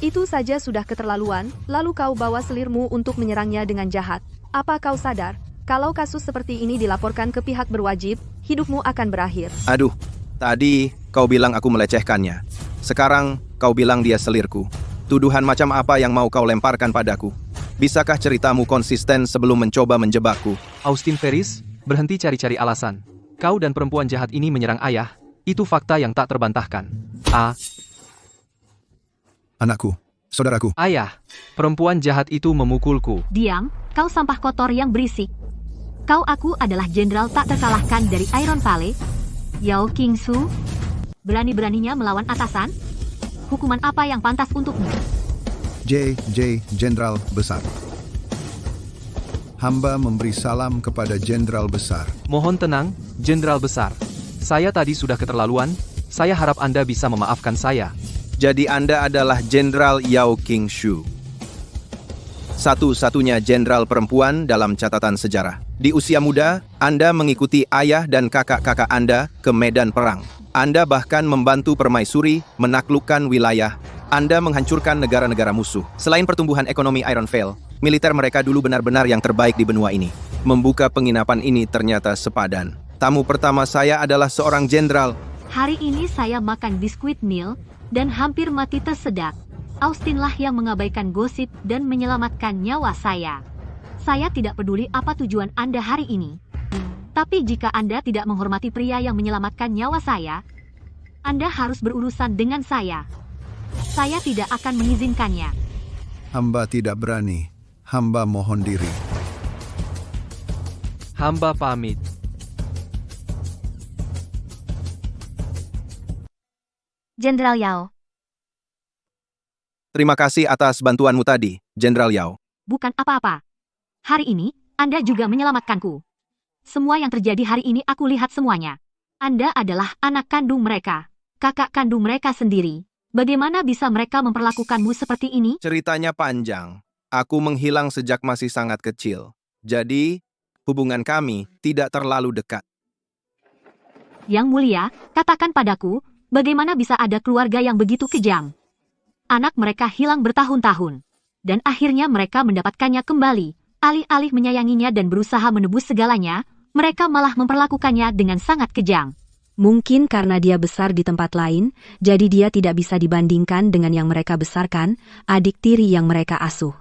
H: Itu saja sudah keterlaluan, lalu kau bawa selirmu untuk menyerangnya dengan jahat. Apa kau sadar? Kalau kasus seperti ini dilaporkan ke pihak berwajib, hidupmu akan berakhir.
D: Aduh, tadi kau bilang aku melecehkannya. Sekarang kau bilang dia selirku. Tuduhan macam apa yang mau kau lemparkan padaku? Bisakah ceritamu konsisten sebelum mencoba menjebakku?
B: Austin Ferris, berhenti cari-cari alasan. Kau dan perempuan jahat ini menyerang ayah. Itu fakta yang tak terbantahkan.
F: Anakku, saudaraku.
B: Ayah, perempuan jahat itu memukulku.
C: Diam, kau sampah kotor yang berisik. Aku adalah jenderal tak terkalahkan dari Iron Valley, Yao Qingsu. Berani-beraninya melawan atasan? Hukuman apa yang pantas untukmu?
F: Jenderal Besar. Hamba memberi salam kepada Jenderal Besar.
B: Mohon tenang, Jenderal Besar. Saya tadi sudah keterlaluan. Saya harap Anda bisa memaafkan saya.
D: Jadi Anda adalah Jenderal Yao Qingshu. Satu-satunya jenderal perempuan dalam catatan sejarah. Di usia muda, Anda mengikuti ayah dan kakak-kakak Anda ke medan perang. Anda bahkan membantu permaisuri menaklukkan wilayah. Anda menghancurkan negara-negara musuh. Selain pertumbuhan ekonomi Iron Vale, militer mereka dulu benar-benar yang terbaik di benua ini. Membuka penginapan ini ternyata sepadan. Tamu pertama saya adalah seorang jenderal.
C: Hari ini saya makan biskuit Neil dan hampir mati tersedak. Austinlah yang mengabaikan gosip dan menyelamatkan nyawa saya. Saya tidak peduli apa tujuan Anda hari ini. Tapi jika Anda tidak menghormati pria yang menyelamatkan nyawa saya, Anda harus berurusan dengan saya. Saya tidak akan mengizinkannya.
F: Hamba tidak berani. Hamba mohon diri.
B: Hamba pamit.
I: Jenderal Yao.
D: Terima kasih atas bantuanmu tadi, Jenderal Yao.
C: Bukan apa-apa. Hari ini, Anda juga menyelamatkanku. Semua yang terjadi hari ini aku lihat semuanya. Anda adalah anak kandung mereka. Kakak kandung mereka sendiri. Bagaimana bisa mereka memperlakukanmu seperti ini?
D: Ceritanya panjang. Aku menghilang sejak masih sangat kecil. Jadi, hubungan kami tidak terlalu dekat.
C: Yang Mulia, katakan padaku, bagaimana bisa ada keluarga yang begitu kejam? Anak mereka hilang bertahun-tahun. Dan akhirnya mereka mendapatkannya kembali. Alih-alih menyayanginya dan berusaha menebus segalanya, mereka malah memperlakukannya dengan sangat kejam.
A: Mungkin karena dia besar di tempat lain, jadi dia tidak bisa dibandingkan dengan yang mereka besarkan, adik tiri yang mereka asuh.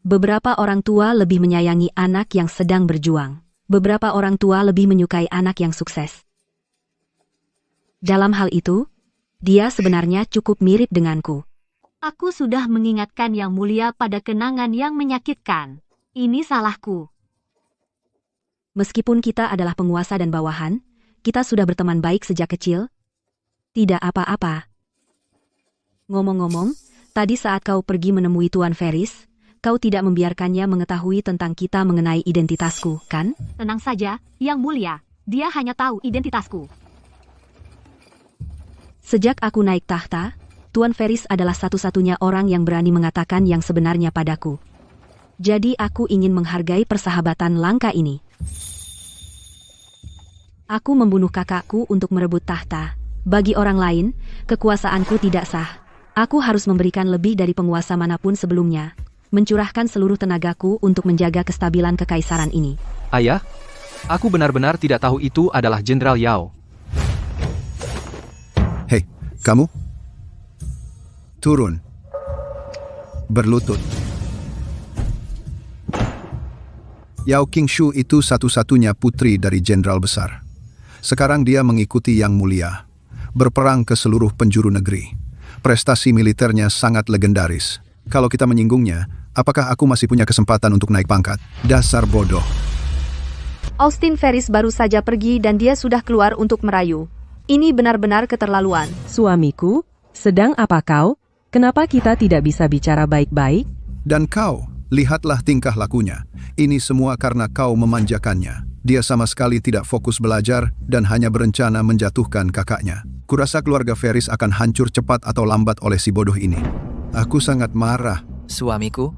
A: Beberapa orang tua lebih menyayangi anak yang sedang berjuang. Beberapa orang tua lebih menyukai anak yang sukses. Dalam hal itu, dia sebenarnya cukup mirip denganku.
C: Aku sudah mengingatkan Yang Mulia pada kenangan yang menyakitkan. Ini salahku.
A: Meskipun kita adalah penguasa dan bawahan, kita sudah berteman baik sejak kecil. Tidak apa-apa. Ngomong-ngomong, tadi saat kau pergi menemui Tuan Ferris, kau tidak membiarkannya mengetahui tentang kita mengenai identitasku, kan?
C: Tenang saja, Yang Mulia. Dia hanya tahu identitasku.
A: Sejak aku naik tahta, Tuan Ferris adalah satu-satunya orang yang berani mengatakan yang sebenarnya padaku. Jadi aku ingin menghargai persahabatan langka ini. Aku membunuh kakakku untuk merebut tahta. Bagi orang lain, kekuasaanku tidak sah. Aku harus memberikan lebih dari penguasa manapun sebelumnya. Mencurahkan seluruh tenagaku untuk menjaga kestabilan kekaisaran ini.
B: Ayah, aku benar-benar tidak tahu itu adalah Jenderal Yao.
F: Hei, kamu? Turun. Berlutut. Yao Qingshu itu satu-satunya putri dari Jenderal Besar. Sekarang dia mengikuti Yang Mulia, berperang ke seluruh penjuru negeri. Prestasi militernya sangat legendaris. Kalau kita menyinggungnya, apakah aku masih punya kesempatan untuk naik pangkat? Dasar bodoh.
H: Austin Ferris baru saja pergi dan dia sudah keluar untuk merayu. Ini benar-benar keterlaluan.
E: Suamiku, sedang apa kau? Kenapa kita tidak bisa bicara baik-baik?
F: Dan kau, lihatlah tingkah lakunya. Ini semua karena kau memanjakannya. Dia sama sekali tidak fokus belajar dan hanya berencana menjatuhkan kakaknya. Kurasa keluarga Ferris akan hancur cepat atau lambat oleh si bodoh ini. Aku sangat marah.
G: Suamiku,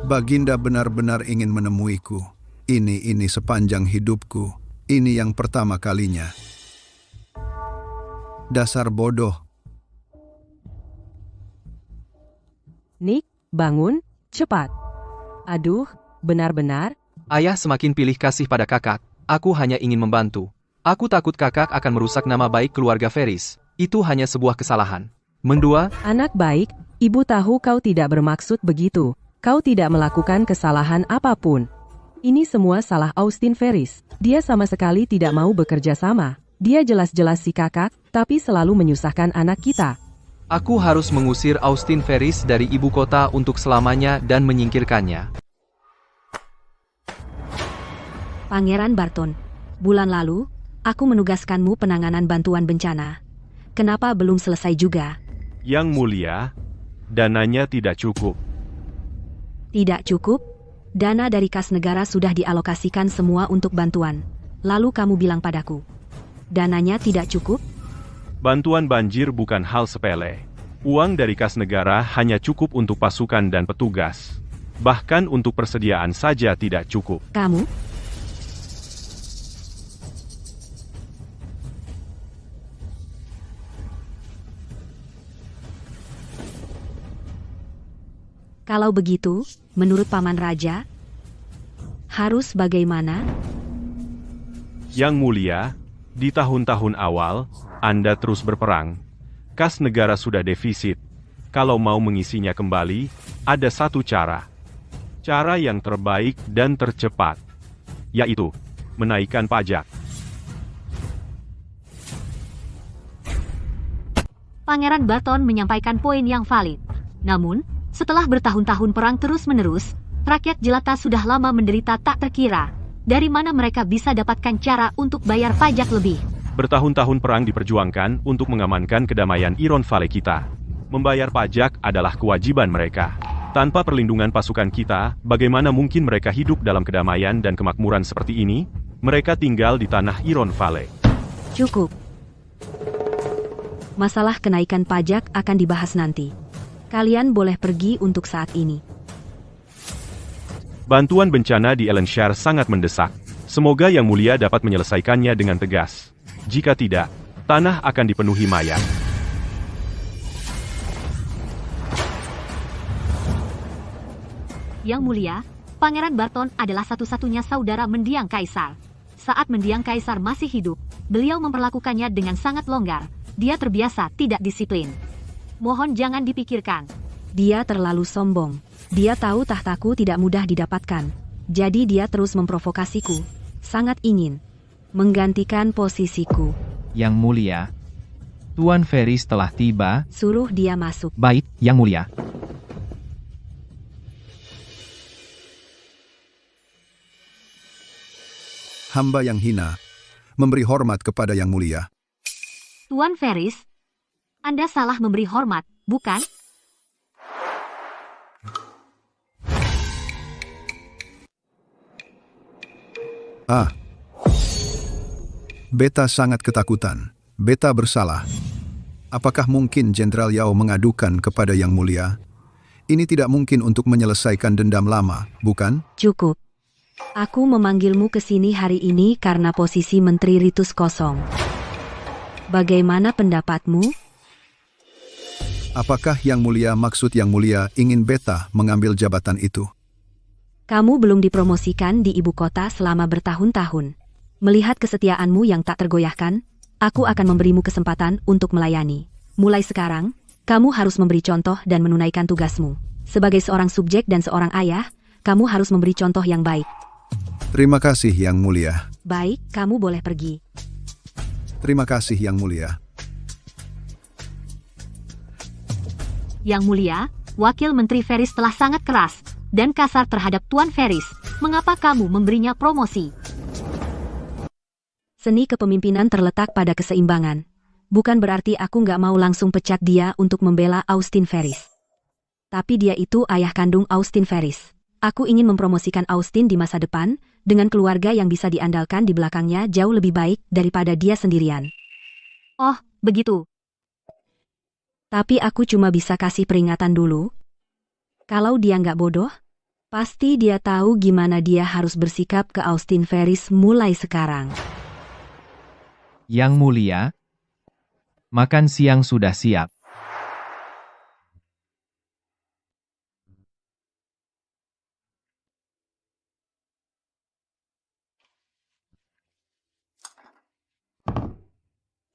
F: Baginda benar-benar ingin menemuiku. Ini sepanjang hidupku. Ini yang pertama kalinya. Dasar bodoh.
E: Nick, bangun, cepat. Aduh, benar-benar?
B: Ayah semakin pilih kasih pada kakak. Aku hanya ingin membantu. Aku takut kakak akan merusak nama baik keluarga Ferris. Itu hanya sebuah kesalahan. Mendua,
E: Anak baik, ibu tahu kau tidak bermaksud begitu. Kau tidak melakukan kesalahan apapun. Ini semua salah Austin Ferris. Dia sama sekali tidak mau bekerja sama. Dia jelas-jelas si kakak, tapi selalu menyusahkan anak kita.
B: aku harus mengusir Austin Ferris dari ibu kota untuk selamanya dan menyingkirkannya.
A: Pangeran Barton, bulan lalu, aku menugaskanmu penanganan bantuan bencana. Kenapa belum selesai juga?
J: Yang Mulia, dananya tidak cukup.
A: Tidak cukup? Dana dari kas negara sudah dialokasikan semua untuk bantuan. Lalu kamu bilang padaku, dananya tidak cukup?
J: Bantuan banjir bukan hal sepele. Uang dari kas negara hanya cukup untuk pasukan dan petugas. Bahkan untuk persediaan saja tidak cukup.
A: Kamu? Kalau begitu, menurut Paman Raja, harus bagaimana?
J: Yang Mulia, di tahun-tahun awal, Anda terus berperang. Kas negara sudah defisit. Kalau mau mengisinya kembali, ada satu cara. Cara yang terbaik dan tercepat, yaitu menaikkan pajak.
C: Pangeran Barton menyampaikan poin yang valid. Namun, setelah bertahun-tahun perang terus-menerus, rakyat jelata sudah lama menderita tak terkira. Dari mana mereka bisa dapatkan cara untuk bayar pajak lebih?
J: Bertahun-tahun perang diperjuangkan untuk mengamankan kedamaian Iron Valley kita. Membayar pajak adalah kewajiban mereka. Tanpa perlindungan pasukan kita, bagaimana mungkin mereka hidup dalam kedamaian dan kemakmuran seperti ini? Mereka tinggal di tanah Iron Valley.
A: Cukup. Masalah kenaikan pajak akan dibahas nanti. Kalian boleh pergi untuk saat ini.
J: Bantuan bencana di Ellenshire sangat mendesak. Semoga Yang Mulia dapat menyelesaikannya dengan tegas. Jika tidak, tanah akan dipenuhi mayat.
C: Yang Mulia, Pangeran Barton adalah satu-satunya saudara mendiang kaisar. Saat mendiang kaisar masih hidup, beliau memperlakukannya dengan sangat longgar. Dia terbiasa tidak disiplin. Mohon jangan dipikirkan.
A: Dia terlalu sombong. Dia tahu tahtaku tidak mudah didapatkan. Jadi dia terus memprovokasiku. Sangat ingin menggantikan posisiku.
K: Yang Mulia, Tuan Ferris telah tiba.
A: Suruh dia masuk.
K: Baik, Yang Mulia.
F: hamba yang hina, memberi hormat kepada yang mulia.
C: Tuan Ferris, Anda salah memberi hormat, bukan?
F: Beta sangat ketakutan. Beta bersalah. Apakah mungkin Jenderal Yao mengadukan kepada Yang Mulia? Ini tidak mungkin untuk menyelesaikan dendam lama, bukan?
A: Cukup. Aku memanggilmu ke sini hari ini karena posisi Menteri Ritus kosong. Bagaimana pendapatmu?
F: Apakah Yang Mulia maksud Yang Mulia ingin Beta mengambil jabatan itu?
A: Kamu belum dipromosikan di ibu kota selama bertahun-tahun. Melihat kesetiaanmu yang tak tergoyahkan, aku akan memberimu kesempatan untuk melayani. Mulai sekarang, kamu harus memberi contoh dan menunaikan tugasmu. Sebagai seorang subjek dan seorang ayah, kamu harus memberi contoh yang baik.
F: Terima kasih Yang Mulia.
A: Baik, kamu boleh pergi.
F: Terima kasih Yang Mulia.
C: Yang Mulia, Wakil Menteri Ferris telah sangat keras dan kasar terhadap Tuan Ferris. Mengapa kamu memberinya promosi?
A: Seni kepemimpinan terletak pada keseimbangan. Bukan berarti aku nggak mau langsung pecat dia untuk membela Austin Ferris. Tapi dia itu ayah kandung Austin Ferris. Aku ingin mempromosikan Austin di masa depan, dengan keluarga yang bisa diandalkan di belakangnya jauh lebih baik daripada dia sendirian.
C: Oh, begitu.
A: Tapi aku cuma bisa kasih peringatan dulu. Kalau dia nggak bodoh, pasti dia tahu gimana dia harus bersikap ke Austin Ferris mulai sekarang.
K: Yang Mulia, makan siang sudah siap.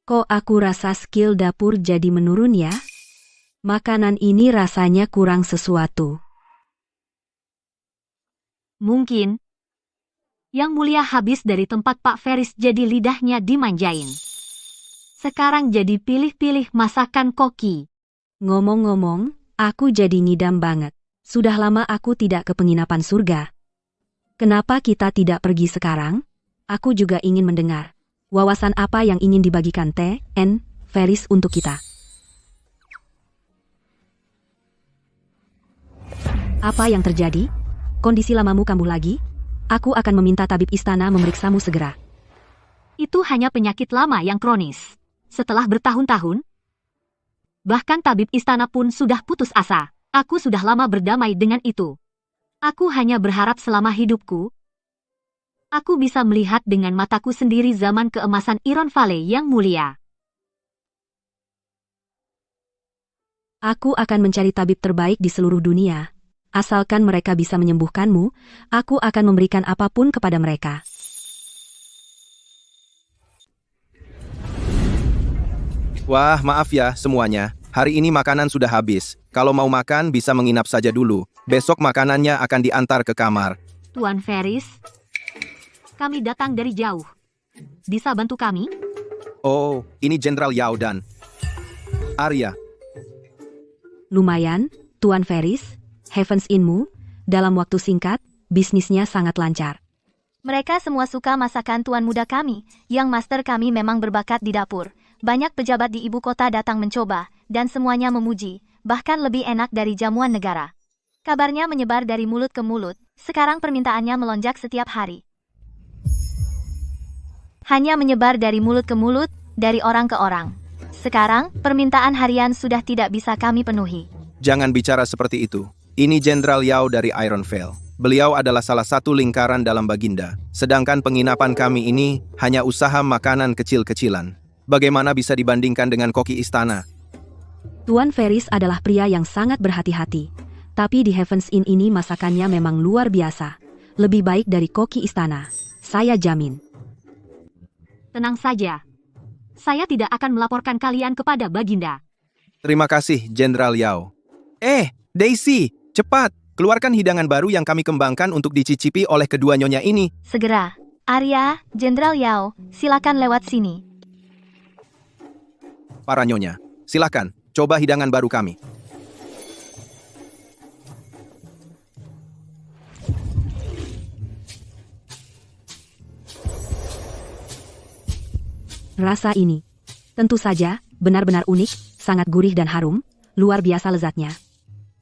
A: Kok aku rasa skill dapur jadi menurun ya? Makanan ini rasanya kurang sesuatu.
C: Mungkin. Yang Mulia habis dari tempat Pak Ferris jadi lidahnya dimanjain. Sekarang jadi pilih-pilih masakan koki.
A: Ngomong-ngomong, aku jadi ngidam banget. Sudah lama aku tidak ke penginapan surga. Kenapa kita tidak pergi sekarang? Aku juga ingin mendengar. Wawasan apa yang ingin dibagikan T.N. Ferris untuk kita? Apa yang terjadi? Kondisi lamamu kambuh lagi? Aku akan meminta tabib istana memeriksamu segera.
C: Itu hanya penyakit lama yang kronis. Setelah bertahun-tahun, bahkan tabib istana pun sudah putus asa. Aku sudah lama berdamai dengan itu. Aku hanya berharap selama hidupku, aku bisa melihat dengan mataku sendiri zaman keemasan Iron Valley yang mulia.
A: Aku akan mencari tabib terbaik di seluruh dunia. Asalkan mereka bisa menyembuhkanmu, aku akan memberikan apapun kepada mereka.
D: Wah, maaf ya semuanya. Hari ini makanan sudah habis. Kalau mau makan bisa menginap saja dulu. Besok makanannya akan diantar ke kamar.
C: Tuan Ferris, kami datang dari jauh. Bisa bantu kami?
D: Oh, ini Jenderal Yao dan Arya.
A: Lumayan, Tuan Ferris. Heavens Inn-mu, dalam waktu singkat, bisnisnya sangat lancar.
I: Mereka semua suka masakan tuan muda kami, yang master kami memang berbakat di dapur. Banyak pejabat di ibu kota datang mencoba, dan semuanya memuji, bahkan lebih enak dari jamuan negara. Kabarnya menyebar dari mulut ke mulut, sekarang permintaannya melonjak setiap hari. Hanya menyebar dari mulut ke mulut, dari orang ke orang. Sekarang, permintaan harian sudah tidak bisa kami penuhi.
D: Jangan bicara seperti itu. Ini Jenderal Yao dari Iron Vale. Beliau adalah salah satu lingkaran dalam Baginda. Sedangkan penginapan kami ini hanya usaha makanan kecil-kecilan. Bagaimana bisa dibandingkan dengan koki istana?
A: Tuan Ferris adalah pria yang sangat berhati-hati. Tapi di Heavens Inn ini masakannya memang luar biasa. Lebih baik dari koki istana. Saya jamin.
C: Tenang saja. Saya tidak akan melaporkan kalian kepada Baginda.
D: Terima kasih, Jenderal Yao. Daisy, cepat! Keluarkan hidangan baru yang kami kembangkan untuk dicicipi oleh kedua nyonya ini.
I: Segera. Arya, Jenderal Yao, silakan lewat sini.
D: Para nyonya, silakan, coba hidangan baru kami.
A: Rasa ini, tentu saja, benar-benar unik, sangat gurih dan harum, luar biasa lezatnya.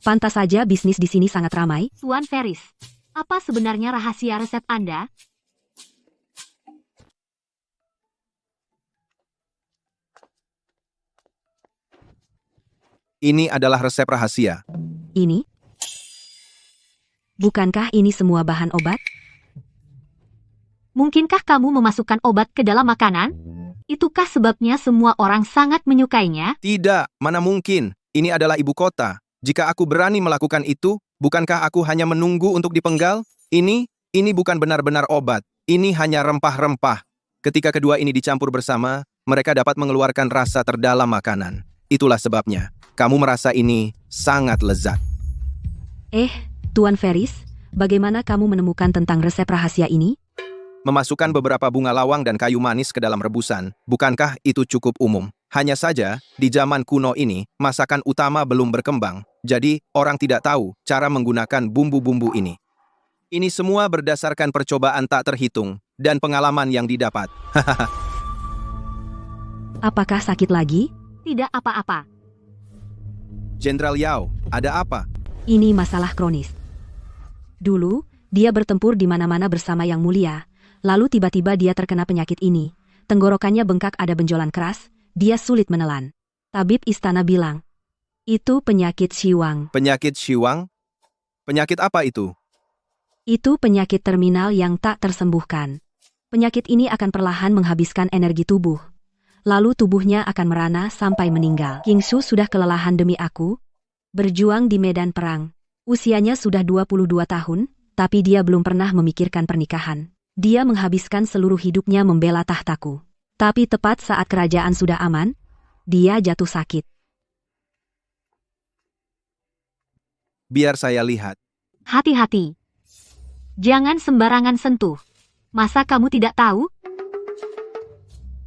A: Pantas saja bisnis di sini sangat ramai.
C: Tuan Ferris, apa sebenarnya rahasia resep Anda?
D: Ini adalah resep rahasia.
A: Ini? Bukankah ini semua bahan obat?
C: Mungkinkah kamu memasukkan obat ke dalam makanan? Itukah sebabnya semua orang sangat menyukainya?
D: Tidak, mana mungkin. Ini adalah ibu kota. Jika aku berani melakukan itu, bukankah aku hanya menunggu untuk dipenggal? Ini bukan benar-benar obat. Ini hanya rempah-rempah. Ketika kedua ini dicampur bersama, mereka dapat mengeluarkan rasa terdalam makanan. Itulah sebabnya, kamu merasa ini sangat lezat.
A: Tuan Ferris, bagaimana kamu menemukan tentang resep rahasia ini?
D: Memasukkan beberapa bunga lawang dan kayu manis ke dalam rebusan, bukankah itu cukup umum? Hanya saja, di zaman kuno ini, masakan utama belum berkembang, jadi orang tidak tahu cara menggunakan bumbu-bumbu ini. Ini semua berdasarkan percobaan tak terhitung, dan pengalaman yang didapat.
A: Apakah sakit lagi?
C: Tidak apa-apa.
D: Jenderal Yao, ada apa?
A: Ini masalah kronis. Dulu, dia bertempur di mana-mana bersama Yang Mulia, lalu tiba-tiba dia terkena penyakit ini. Tenggorokannya bengkak, ada benjolan keras, dia sulit menelan. Tabib istana bilang, itu penyakit Shiwang.
D: Penyakit Shiwang? Penyakit apa itu?
A: Itu penyakit terminal yang tak tersembuhkan. Penyakit ini akan perlahan menghabiskan energi tubuh. Lalu tubuhnya akan merana sampai meninggal. King Shu sudah kelelahan demi aku. Berjuang di medan perang. Usianya sudah 22 tahun, tapi dia belum pernah memikirkan pernikahan. Dia menghabiskan seluruh hidupnya membela tahtaku. Tapi tepat saat kerajaan sudah aman, dia jatuh sakit.
D: Biar saya lihat.
C: Hati-hati. Jangan sembarangan sentuh. Masa kamu tidak tahu?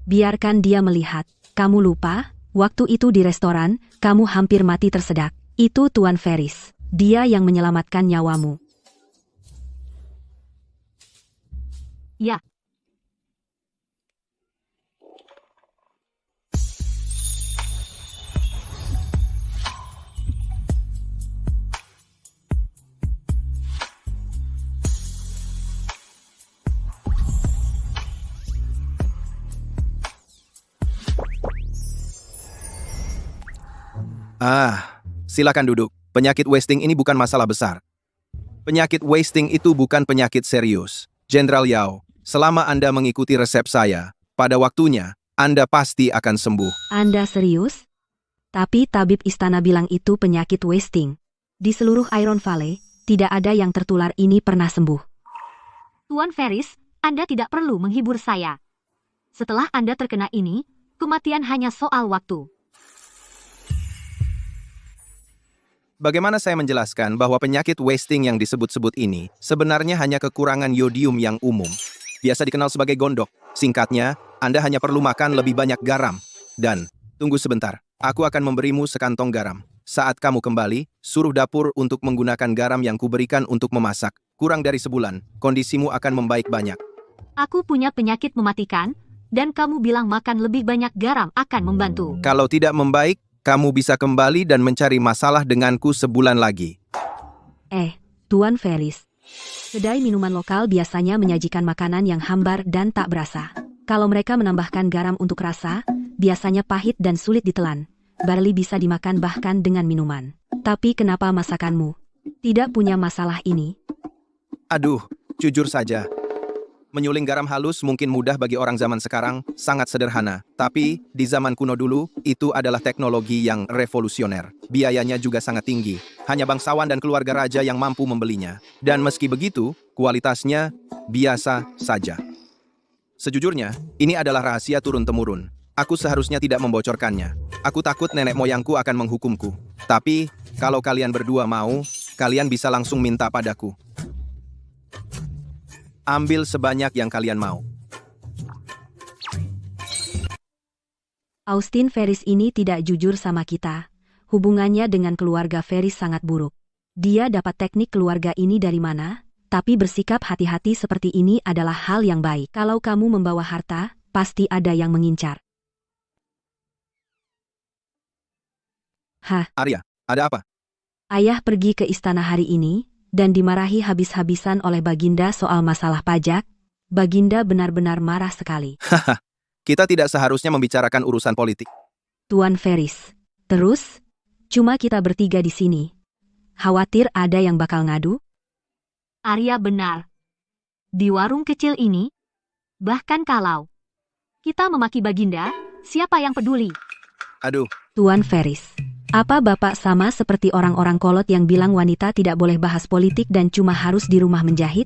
A: Biarkan dia melihat. Kamu lupa, waktu itu di restoran, kamu hampir mati tersedak. Itu Tuan Ferris. Dia yang menyelamatkan nyawamu.
C: Ya.
D: Silakan duduk. Penyakit wasting ini bukan masalah besar. Penyakit wasting itu bukan penyakit serius. Jenderal Yao, selama Anda mengikuti resep saya, pada waktunya, Anda pasti akan sembuh.
A: Anda serius? Tapi tabib istana bilang itu penyakit wasting. Di seluruh Iron Valley, tidak ada yang tertular ini pernah sembuh.
C: Tuan Ferris, Anda tidak perlu menghibur saya. Setelah Anda terkena ini, kematian hanya soal waktu.
D: Bagaimana saya menjelaskan bahwa penyakit wasting yang disebut-sebut ini sebenarnya hanya kekurangan yodium yang umum. Biasa dikenal sebagai gondok. Singkatnya, Anda hanya perlu makan lebih banyak garam. Dan, tunggu sebentar, aku akan memberimu sekantong garam. Saat kamu kembali, suruh dapur untuk menggunakan garam yang kuberikan untuk memasak. Kurang dari sebulan, kondisimu akan membaik banyak.
C: Aku punya penyakit mematikan, dan kamu bilang makan lebih banyak garam akan membantu.
D: Kalau tidak membaik, kamu bisa kembali dan mencari masalah denganku sebulan lagi.
A: Tuan Ferris. Kedai minuman lokal biasanya menyajikan makanan yang hambar dan tak berasa. Kalau mereka menambahkan garam untuk rasa, biasanya pahit dan sulit ditelan. Barley bisa dimakan bahkan dengan minuman. Tapi kenapa masakanmu tidak punya masalah ini?
D: Aduh, jujur saja. Menyuling garam halus mungkin mudah bagi orang zaman sekarang, sangat sederhana. Tapi, di zaman kuno dulu, itu adalah teknologi yang revolusioner. Biayanya juga sangat tinggi. Hanya bangsawan dan keluarga raja yang mampu membelinya. Dan meski begitu, kualitasnya biasa saja. Sejujurnya, ini adalah rahasia turun-temurun. Aku seharusnya tidak membocorkannya. Aku takut nenek moyangku akan menghukumku. Tapi, kalau kalian berdua mau, kalian bisa langsung minta padaku. Ambil sebanyak yang kalian mau.
A: Austin Ferris ini tidak jujur sama kita. Hubungannya dengan keluarga Ferris sangat buruk. Dia dapat teknik keluarga ini dari mana? Tapi bersikap hati-hati seperti ini adalah hal yang baik. Kalau kamu membawa harta, pasti ada yang mengincar. Hah,
D: Arya, ada apa?
A: ayah pergi ke istana hari ini, dan dimarahi habis-habisan oleh Baginda soal masalah pajak. Baginda benar-benar marah sekali.
D: Haha, kita tidak seharusnya membicarakan urusan politik.
A: Tuan Ferris. Terus, cuma kita bertiga di sini. Khawatir ada yang bakal ngadu?
C: Arya benar. Di warung kecil ini, bahkan kalau kita memaki Baginda, siapa yang peduli?
D: Aduh,
A: Tuan Ferris. Apa Bapak sama seperti orang-orang kolot yang bilang wanita tidak boleh bahas politik dan cuma harus di rumah menjahit?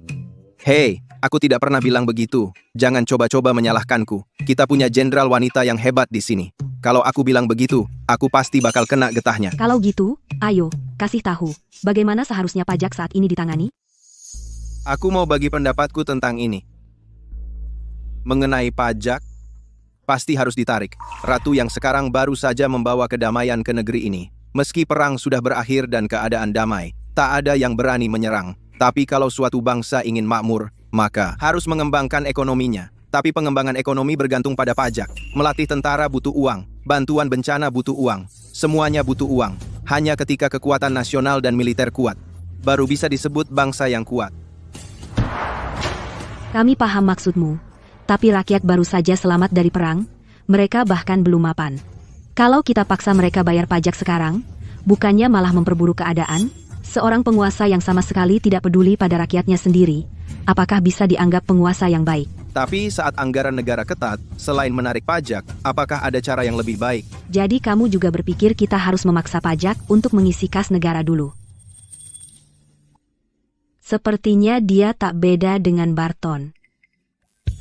D: hei, aku tidak pernah bilang begitu. Jangan coba-coba menyalahkanku. Kita punya jenderal wanita yang hebat di sini. Kalau aku bilang begitu, aku pasti bakal kena getahnya.
A: Kalau gitu, ayo, kasih tahu, bagaimana seharusnya pajak saat ini ditangani?
D: Aku mau bagi pendapatku tentang ini. Mengenai pajak, pasti harus ditarik. Ratu yang sekarang baru saja membawa kedamaian ke negeri ini. Meski perang sudah berakhir dan keadaan damai, tak ada yang berani menyerang. Tapi kalau suatu bangsa ingin makmur, maka harus mengembangkan ekonominya. Tapi pengembangan ekonomi bergantung pada pajak. Melatih tentara butuh uang, bantuan bencana butuh uang. Semuanya butuh uang. Hanya ketika kekuatan nasional dan militer kuat, baru bisa disebut bangsa yang kuat.
A: Kami paham maksudmu. Tapi rakyat baru saja selamat dari perang, mereka bahkan belum mapan. Kalau kita paksa mereka bayar pajak sekarang, bukannya malah memperburuk keadaan? Seorang penguasa yang sama sekali tidak peduli pada rakyatnya sendiri, apakah bisa dianggap penguasa yang baik?
D: Tapi saat anggaran negara ketat, selain menarik pajak, apakah ada cara yang lebih baik?
A: Jadi kamu juga berpikir kita harus memaksa pajak untuk mengisi kas negara dulu? Sepertinya dia tak beda dengan Barton.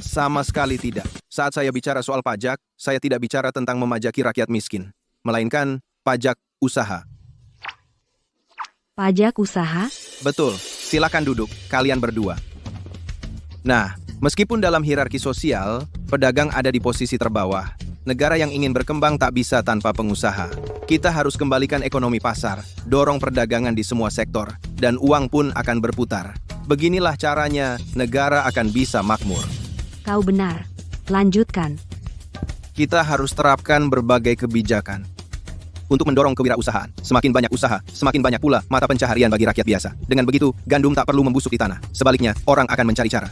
D: Sama sekali tidak. Saat saya bicara soal pajak, saya tidak bicara tentang memajaki rakyat miskin, melainkan pajak usaha.
A: Pajak usaha?
D: Betul, silakan duduk, kalian berdua. Nah, meskipun dalam hierarki sosial, pedagang ada di posisi terbawah, negara yang ingin berkembang tak bisa tanpa pengusaha. Kita harus kembalikan ekonomi pasar, dorong perdagangan di semua sektor, dan uang pun akan berputar. Beginilah caranya, negara akan bisa makmur.
A: Kau benar. Lanjutkan.
D: Kita harus terapkan berbagai kebijakan untuk mendorong kewirausahaan. Semakin banyak usaha, semakin banyak pula mata pencaharian bagi rakyat biasa. Dengan begitu, gandum tak perlu membusuk di tanah. Sebaliknya, orang akan mencari cara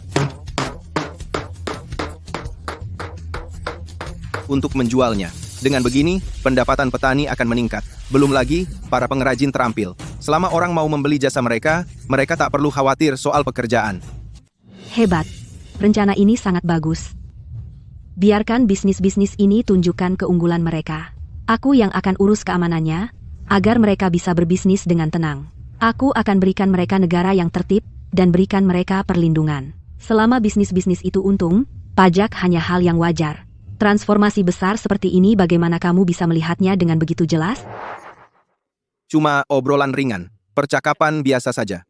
D: untuk menjualnya. Dengan begini, pendapatan petani akan meningkat. Belum lagi, para pengrajin terampil. Selama orang mau membeli jasa mereka, mereka tak perlu khawatir soal pekerjaan.
A: Hebat. Rencana ini sangat bagus. Biarkan bisnis-bisnis ini tunjukkan keunggulan mereka. Aku yang akan urus keamanannya, agar mereka bisa berbisnis dengan tenang. Aku akan berikan mereka negara yang tertib, dan berikan mereka perlindungan. Selama bisnis-bisnis itu untung, pajak hanya hal yang wajar. Transformasi besar seperti ini bagaimana kamu bisa melihatnya dengan begitu jelas?
D: Cuma obrolan ringan, percakapan biasa saja.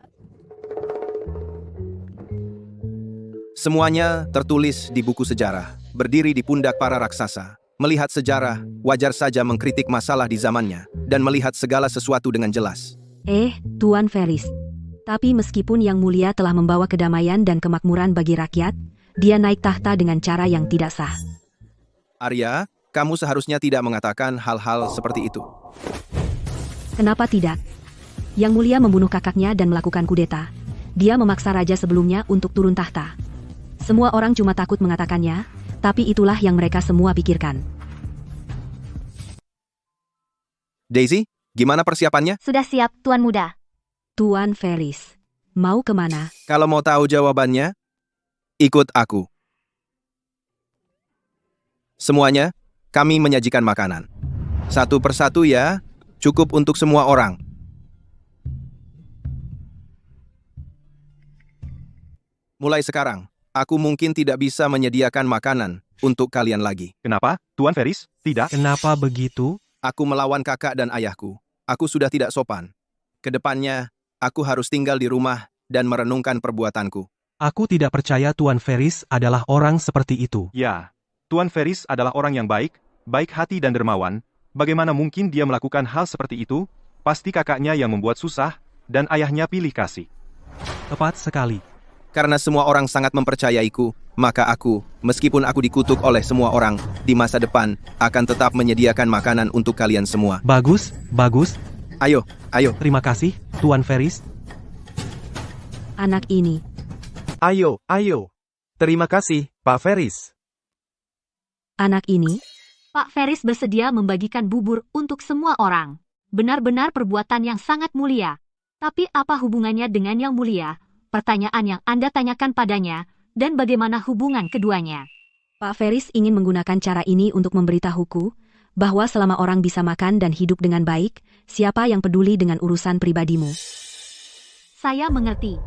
D: Semuanya tertulis di buku sejarah, berdiri di pundak para raksasa. Melihat sejarah, wajar saja mengkritik masalah di zamannya, dan melihat segala sesuatu dengan jelas.
A: Tuan Ferris. Tapi meskipun Yang Mulia telah membawa kedamaian dan kemakmuran bagi rakyat, dia naik tahta dengan cara yang tidak sah.
D: Arya, kamu seharusnya tidak mengatakan hal-hal seperti itu.
A: Kenapa tidak? Yang Mulia membunuh kakaknya dan melakukan kudeta. Dia memaksa raja sebelumnya untuk turun tahta. Semua orang cuma takut mengatakannya, tapi itulah yang mereka semua pikirkan.
D: Daisy, gimana persiapannya?
I: Sudah siap, Tuan Muda.
A: Tuan Ferris, mau kemana?
D: Kalau mau tahu jawabannya, ikut aku. Semuanya, kami menyajikan makanan. Satu persatu ya, cukup untuk semua orang. Mulai sekarang, aku mungkin tidak bisa menyediakan makanan untuk kalian lagi.
J: Kenapa, Tuan Ferris? Tidak.
B: Kenapa begitu?
D: Aku melawan kakak dan ayahku. Aku sudah tidak sopan. Kedepannya, aku harus tinggal di rumah dan merenungkan perbuatanku.
L: Aku tidak percaya Tuan Ferris adalah orang seperti itu.
J: Ya, Tuan Ferris adalah orang yang baik, baik hati dan dermawan. Bagaimana mungkin dia melakukan hal seperti itu? Pasti kakaknya yang membuat susah, dan ayahnya pilih kasih.
L: Tepat sekali.
D: Karena semua orang sangat mempercayaiku, maka aku, meskipun aku dikutuk oleh semua orang, di masa depan akan tetap menyediakan makanan untuk kalian semua.
L: Bagus, bagus.
D: Ayo, ayo.
L: Terima kasih, Tuan Ferris.
A: Anak ini.
M: Ayo, ayo. Terima kasih, Pak Ferris.
A: Anak ini.
C: Pak Ferris bersedia membagikan bubur untuk semua orang. Benar-benar perbuatan yang sangat mulia. Tapi apa hubungannya dengan yang mulia? Pertanyaan yang Anda tanyakan padanya, dan bagaimana hubungan keduanya?
A: Pak Ferris ingin menggunakan cara ini untuk memberitahuku bahwa selama orang bisa makan dan hidup dengan baik, siapa yang peduli dengan urusan pribadimu?
C: Saya mengerti.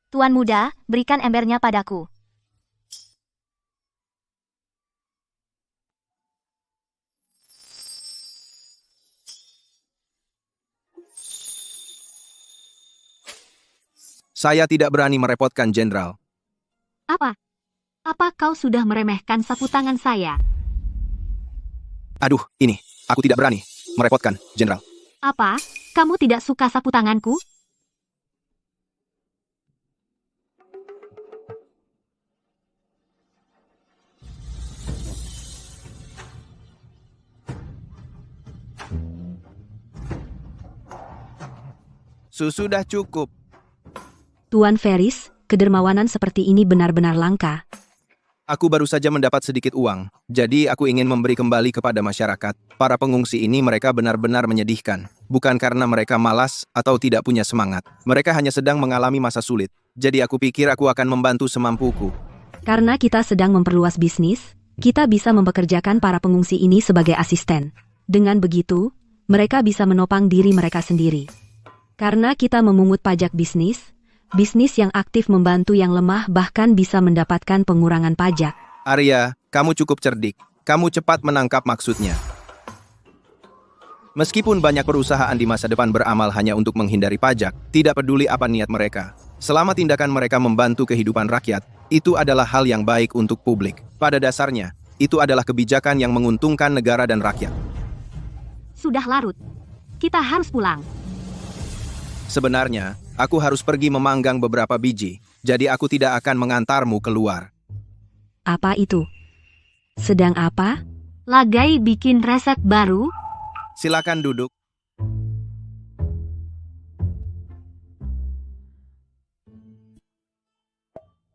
I: Tuan muda, berikan embernya padaku.
D: Saya tidak berani merepotkan Jenderal.
C: Apa? Apa kau sudah meremehkan sapu tangan saya?
D: Aduh, ini. Aku tidak berani merepotkan Jenderal.
C: Apa? Kamu tidak suka sapu tanganku?
D: Sudah cukup.
A: Tuan Ferris, kedermawanan seperti ini benar-benar langka.
D: Aku baru saja mendapat sedikit uang, jadi aku ingin memberi kembali kepada masyarakat. Para pengungsi ini mereka benar-benar menyedihkan. Bukan karena mereka malas atau tidak punya semangat. Mereka hanya sedang mengalami masa sulit. Jadi aku pikir aku akan membantu semampuku.
A: Karena kita sedang memperluas bisnis, kita bisa mempekerjakan para pengungsi ini sebagai asisten. Dengan begitu, mereka bisa menopang diri mereka sendiri. Karena kita memungut pajak bisnis yang aktif membantu yang lemah bahkan bisa mendapatkan pengurangan pajak.
D: Arya, kamu cukup cerdik. Kamu cepat menangkap maksudnya. Meskipun banyak perusahaan di masa depan beramal hanya untuk menghindari pajak, tidak peduli apa niat mereka. Selama tindakan mereka membantu kehidupan rakyat, itu adalah hal yang baik untuk publik. Pada dasarnya, itu adalah kebijakan yang menguntungkan negara dan rakyat.
C: Sudah larut. Kita harus pulang.
D: Sebenarnya, aku harus pergi memanggang beberapa biji, jadi aku tidak akan mengantarmu keluar.
A: Apa itu? Sedang apa?
C: Lagai bikin resep baru?
D: Silakan duduk.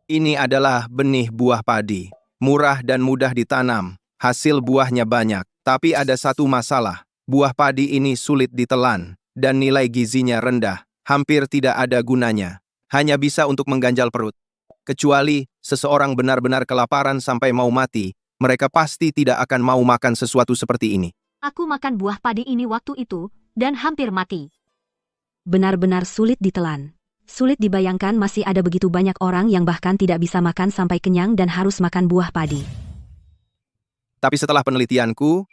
D: Ini adalah benih buah padi. Murah dan mudah ditanam. Hasil buahnya banyak. Tapi ada satu masalah. Buah padi ini sulit ditelan. Dan nilai gizinya rendah. Hampir tidak ada gunanya. Hanya bisa untuk mengganjal perut. Kecuali seseorang benar-benar kelaparan sampai mau mati, mereka pasti tidak akan mau makan sesuatu seperti ini.
C: Aku makan buah padi ini waktu itu, dan hampir mati.
A: Benar-benar sulit ditelan. Sulit dibayangkan masih ada begitu banyak orang yang bahkan tidak bisa makan sampai kenyang dan harus makan buah padi.
D: Tapi setelah penelitianku,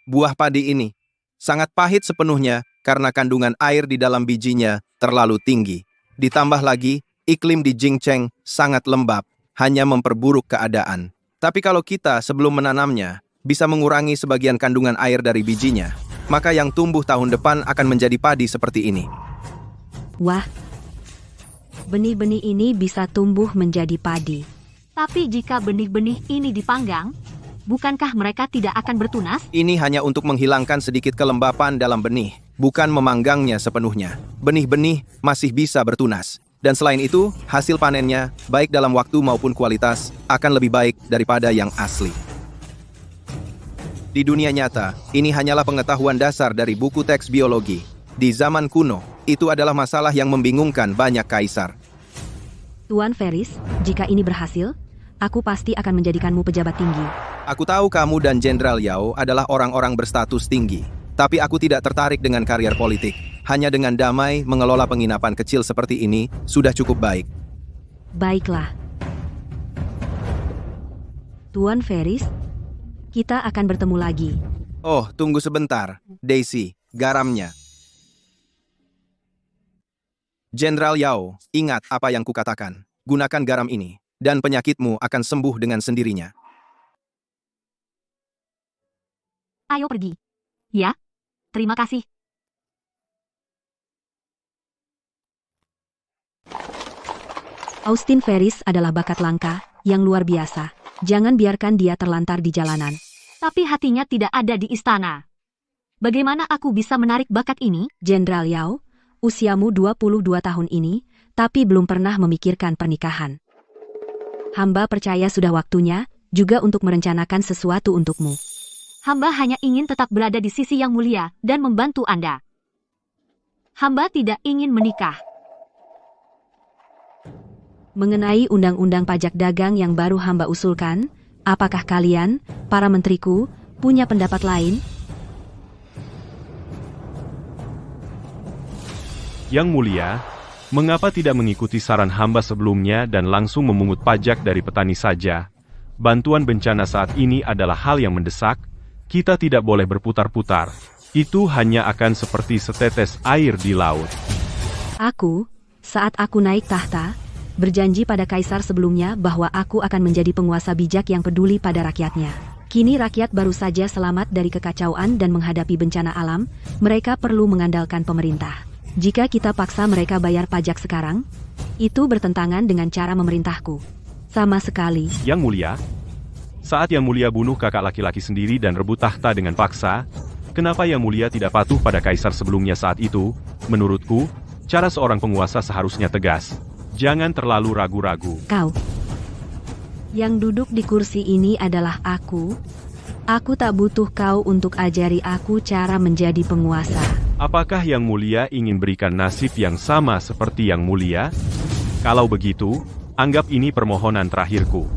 D: buah padi ini sangat pahit sepenuhnya karena kandungan air di dalam bijinya terlalu tinggi. Ditambah lagi, iklim di Jingcheng sangat lembab, hanya memperburuk keadaan. Tapi kalau kita sebelum menanamnya, bisa mengurangi sebagian kandungan air dari bijinya, maka yang tumbuh tahun depan akan menjadi padi seperti ini.
A: Wah, benih-benih ini bisa tumbuh menjadi padi.
C: Tapi jika benih-benih ini dipanggang, bukankah mereka tidak akan bertunas?
D: Ini hanya untuk menghilangkan sedikit kelembapan dalam benih, bukan memanggangnya sepenuhnya. Benih-benih masih bisa bertunas. Dan selain itu, hasil panennya, baik dalam waktu maupun kualitas, akan lebih baik daripada yang asli. Di dunia nyata, ini hanyalah pengetahuan dasar dari buku teks biologi. Di zaman kuno, itu adalah masalah yang membingungkan banyak kaisar.
A: Tuan Ferris, jika ini berhasil, aku pasti akan menjadikanmu pejabat tinggi.
D: Aku tahu kamu dan Jenderal Yao adalah orang-orang berstatus tinggi. Tapi aku tidak tertarik dengan karier politik. Hanya dengan damai mengelola penginapan kecil seperti ini sudah cukup baik.
A: Baiklah. Tuan Ferris, kita akan bertemu lagi.
D: Oh, tunggu sebentar. Daisy, garamnya. Jenderal Yao, ingat apa yang kukatakan. Gunakan garam ini, dan penyakitmu akan sembuh dengan sendirinya.
C: Ayo pergi. Ya, terima kasih.
A: Austin Ferris adalah bakat langka yang luar biasa. Jangan biarkan dia terlantar di jalanan.
C: Tapi hatinya tidak ada di istana. Bagaimana aku bisa menarik bakat ini?
A: Jenderal Yao, usiamu 22 tahun ini, tapi belum pernah memikirkan pernikahan. Hamba percaya sudah waktunya juga untuk merencanakan sesuatu untukmu.
C: Hamba hanya ingin tetap berada di sisi yang mulia dan membantu Anda. Hamba tidak ingin menikah.
A: Mengenai undang-undang pajak dagang yang baru hamba usulkan, apakah kalian, para menteriku, punya pendapat lain?
J: Yang mulia, mengapa tidak mengikuti saran hamba sebelumnya dan langsung memungut pajak dari petani saja? Bantuan bencana saat ini adalah hal yang mendesak, kita tidak boleh berputar-putar. Itu hanya akan seperti setetes air di laut.
A: Aku, saat aku naik tahta, berjanji pada kaisar sebelumnya bahwa aku akan menjadi penguasa bijak yang peduli pada rakyatnya. Kini rakyat baru saja selamat dari kekacauan dan menghadapi bencana alam, mereka perlu mengandalkan pemerintah. Jika kita paksa mereka bayar pajak sekarang, itu bertentangan dengan cara memerintahku. Sama sekali.
J: Yang mulia, saat Yang Mulia bunuh kakak laki-laki sendiri dan rebut tahta dengan paksa, kenapa Yang Mulia tidak patuh pada kaisar sebelumnya saat itu? Menurutku, cara seorang penguasa seharusnya tegas. Jangan terlalu ragu-ragu.
A: Kau. Yang duduk di kursi ini adalah aku. Aku tak butuh kau untuk ajari aku cara menjadi penguasa.
J: Apakah Yang Mulia ingin berikan nasib yang sama seperti Yang Mulia? Kalau begitu, anggap ini permohonan terakhirku.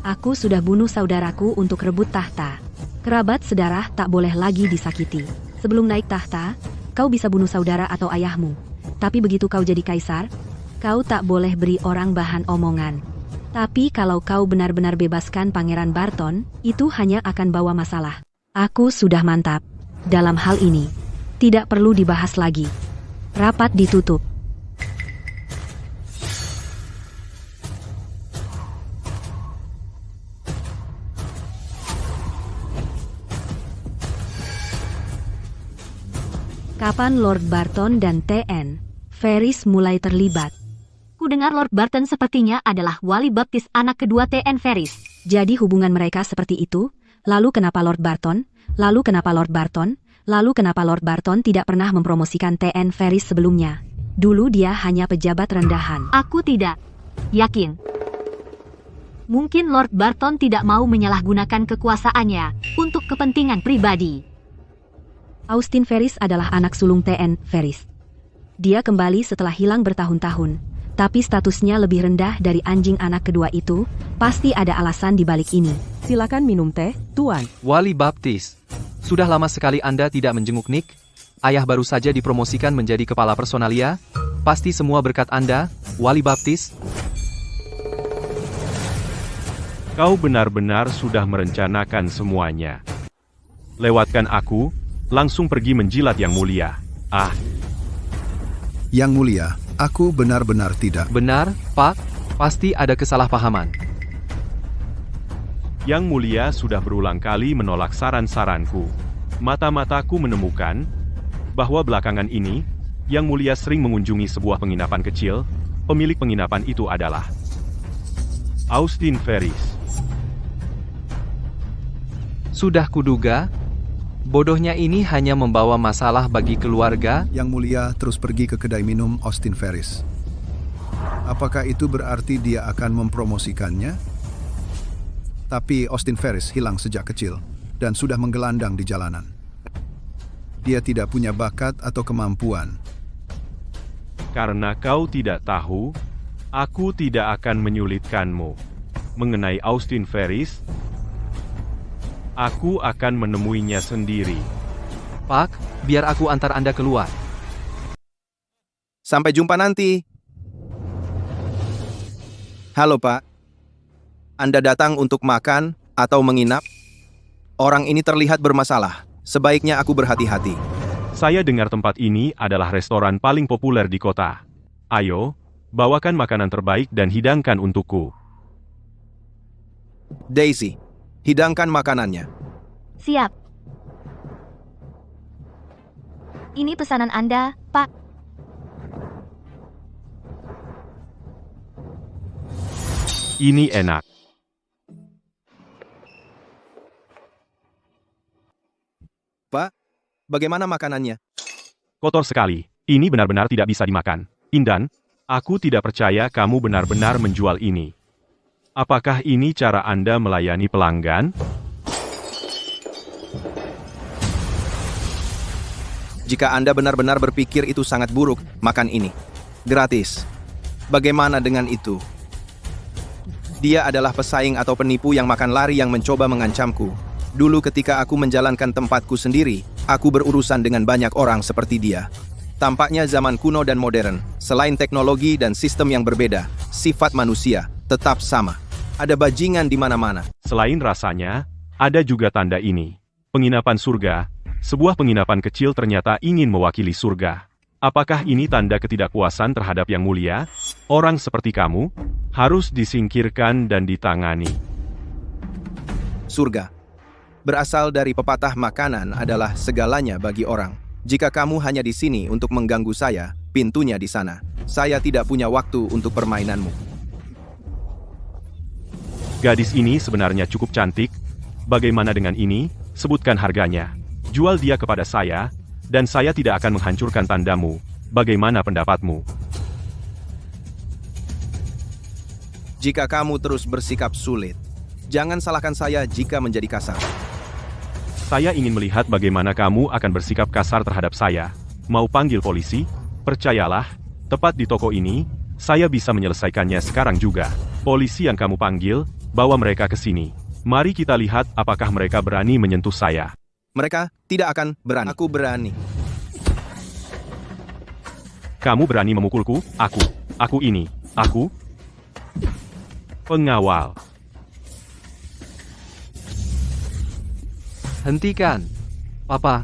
A: Aku sudah bunuh saudaraku untuk rebut tahta. Kerabat sedarah tak boleh lagi disakiti. Sebelum naik tahta, kau bisa bunuh saudara atau ayahmu. Tapi begitu kau jadi kaisar, kau tak boleh beri orang bahan omongan. Tapi kalau kau benar-benar bebaskan Pangeran Barton, itu hanya akan bawa masalah. Aku sudah mantap. Dalam hal ini, tidak perlu dibahas lagi. Rapat ditutup. Kapan Lord Barton dan T.N. Ferris mulai terlibat?
C: Ku dengar Lord Barton sepertinya adalah wali baptis anak kedua T.N. Ferris.
A: Jadi hubungan mereka seperti itu? Lalu kenapa Lord Barton? Lalu kenapa Lord Barton? Lalu kenapa Lord Barton tidak pernah mempromosikan T.N. Ferris sebelumnya? Dulu dia hanya pejabat rendahan.
C: Aku tidak yakin. Mungkin Lord Barton tidak mau menyalahgunakan kekuasaannya untuk kepentingan pribadi.
A: Austin Ferris adalah anak sulung T.N. Ferris. Dia kembali setelah hilang bertahun-tahun, tapi statusnya lebih rendah dari anjing anak kedua itu. Pasti ada alasan di balik ini.
E: Silakan minum teh, Tuan.
B: Wali Baptis, sudah lama sekali Anda tidak menjenguk Nick. Ayah baru saja dipromosikan menjadi kepala personalia. Pasti semua berkat Anda, Wali Baptis.
J: Kau benar-benar sudah merencanakan semuanya. Lewatkan aku, langsung pergi menjilat Yang Mulia.
F: Yang Mulia, aku benar-benar tidak.
B: Benar, Pak. Pasti ada kesalahpahaman.
J: Yang Mulia sudah berulang kali menolak saran-saranku. Mata-mataku menemukan bahwa belakangan ini, Yang Mulia sering mengunjungi sebuah penginapan kecil. Pemilik penginapan itu adalah Austin Ferris.
B: Sudah kuduga, bodohnya ini hanya membawa masalah bagi keluarga.
F: Yang Mulia terus pergi ke kedai minum Austin Ferris. Apakah itu berarti dia akan mempromosikannya? Tapi Austin Ferris hilang sejak kecil dan sudah menggelandang di jalanan. Dia tidak punya bakat atau kemampuan.
J: Karena kau tidak tahu, aku tidak akan menyulitkanmu. Mengenai Austin Ferris, aku akan menemuinya sendiri.
B: Pak, biar aku antar Anda keluar.
D: Sampai jumpa nanti. Halo Pak. Anda datang untuk makan atau menginap? Orang ini terlihat bermasalah. Sebaiknya aku berhati-hati.
J: Saya dengar tempat ini adalah restoran paling populer di kota. Ayo, bawakan makanan terbaik dan hidangkan untukku.
D: Daisy, hidangkan makanannya.
I: Siap. Ini pesanan Anda, Pak.
J: Ini enak.
D: Pak, bagaimana makanannya?
J: Kotor sekali. Ini benar-benar tidak bisa dimakan. Indan, aku tidak percaya kamu benar-benar menjual ini. Apakah ini cara Anda melayani pelanggan?
D: Jika Anda benar-benar berpikir itu sangat buruk, makan ini. Gratis. Bagaimana dengan itu? Dia adalah pesaing atau penipu yang makan lari yang mencoba mengancamku. Dulu ketika aku menjalankan tempatku sendiri, aku berurusan dengan banyak orang seperti dia. Tampaknya zaman kuno dan modern, selain teknologi dan sistem yang berbeda, sifat manusia tetap sama. Ada bajingan di mana-mana.
J: Selain rasanya, ada juga tanda ini. Penginapan surga. Sebuah penginapan kecil ternyata ingin mewakili surga. Apakah ini tanda ketidakpuasan terhadap Yang Mulia? Orang seperti kamu harus disingkirkan dan ditangani.
D: Surga berasal dari pepatah makanan adalah segalanya bagi orang. Jika kamu hanya di sini untuk mengganggu saya, pintunya di sana. Saya tidak punya waktu untuk permainanmu.
J: Gadis ini sebenarnya cukup cantik. Bagaimana dengan ini? Sebutkan harganya. Jual dia kepada saya, dan saya tidak akan menghancurkan tandamu. Bagaimana pendapatmu?
D: Jika kamu terus bersikap sulit, jangan salahkan saya jika menjadi kasar.
J: Saya ingin melihat bagaimana kamu akan bersikap kasar terhadap saya. Mau panggil polisi? Percayalah, tepat di toko ini, saya bisa menyelesaikannya sekarang juga. Polisi yang kamu panggil, bawa mereka ke sini. Mari kita lihat apakah mereka berani menyentuh saya.
D: Mereka tidak akan berani. Aku berani.
J: Kamu berani memukulku? Aku ini. Aku? Pengawal.
B: Hentikan. Papa.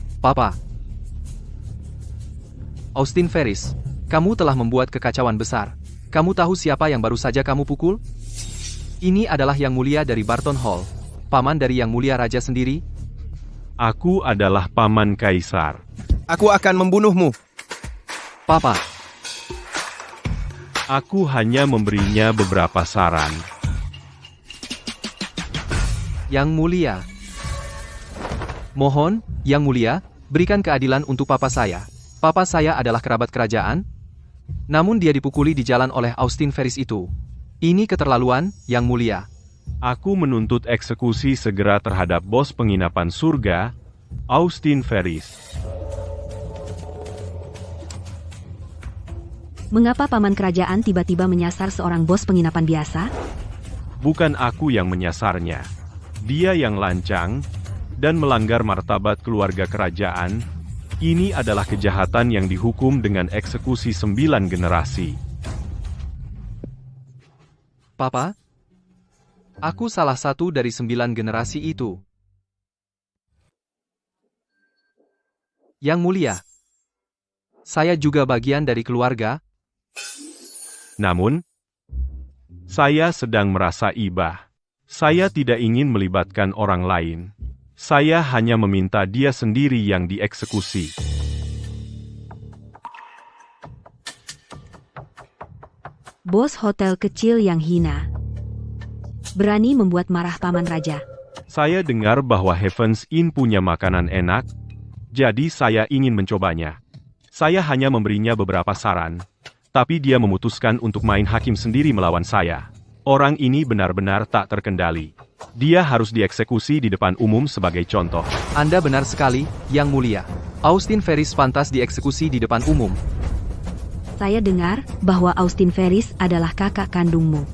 B: Austin Ferris, kamu telah membuat kekacauan besar. Kamu tahu siapa yang baru saja kamu pukul? Ini adalah Yang Mulia dari Barton Hall. Paman dari Yang Mulia Raja sendiri.
J: Aku adalah paman kaisar.
D: Aku akan membunuhmu.
B: Papa.
J: Aku hanya memberinya beberapa saran.
B: Yang Mulia. Mohon, Yang Mulia, berikan keadilan untuk papa saya. Papa saya adalah kerabat kerajaan. Namun dia dipukuli di jalan oleh Austin Ferris itu. Ini keterlaluan, Yang Mulia.
J: Aku menuntut eksekusi segera terhadap bos penginapan surga, Austin Ferris.
A: Mengapa paman kerajaan tiba-tiba menyasar seorang bos penginapan biasa?
J: Bukan aku yang menyasarnya. Dia yang lancang dan melanggar martabat keluarga kerajaan. Ini adalah kejahatan yang dihukum dengan eksekusi 9 generasi.
B: Papa? Aku salah satu dari 9 generasi itu. Yang Mulia, saya juga bagian dari keluarga.
J: Namun, saya sedang merasa iba. Saya tidak ingin melibatkan orang lain. Saya hanya meminta dia sendiri yang dieksekusi.
A: Bos hotel kecil yang hina. Berani membuat marah paman raja.
J: Saya dengar bahwa Heaven's Inn punya makanan enak, jadi saya ingin mencobanya. Saya hanya memberinya beberapa saran, tapi dia memutuskan untuk main hakim sendiri melawan saya. Orang ini benar-benar tak terkendali. Dia harus dieksekusi di depan umum sebagai contoh.
B: Anda benar sekali, Yang Mulia. Austin Ferris pantas dieksekusi di depan umum.
A: Saya dengar bahwa Austin Ferris adalah kakak kandungmu.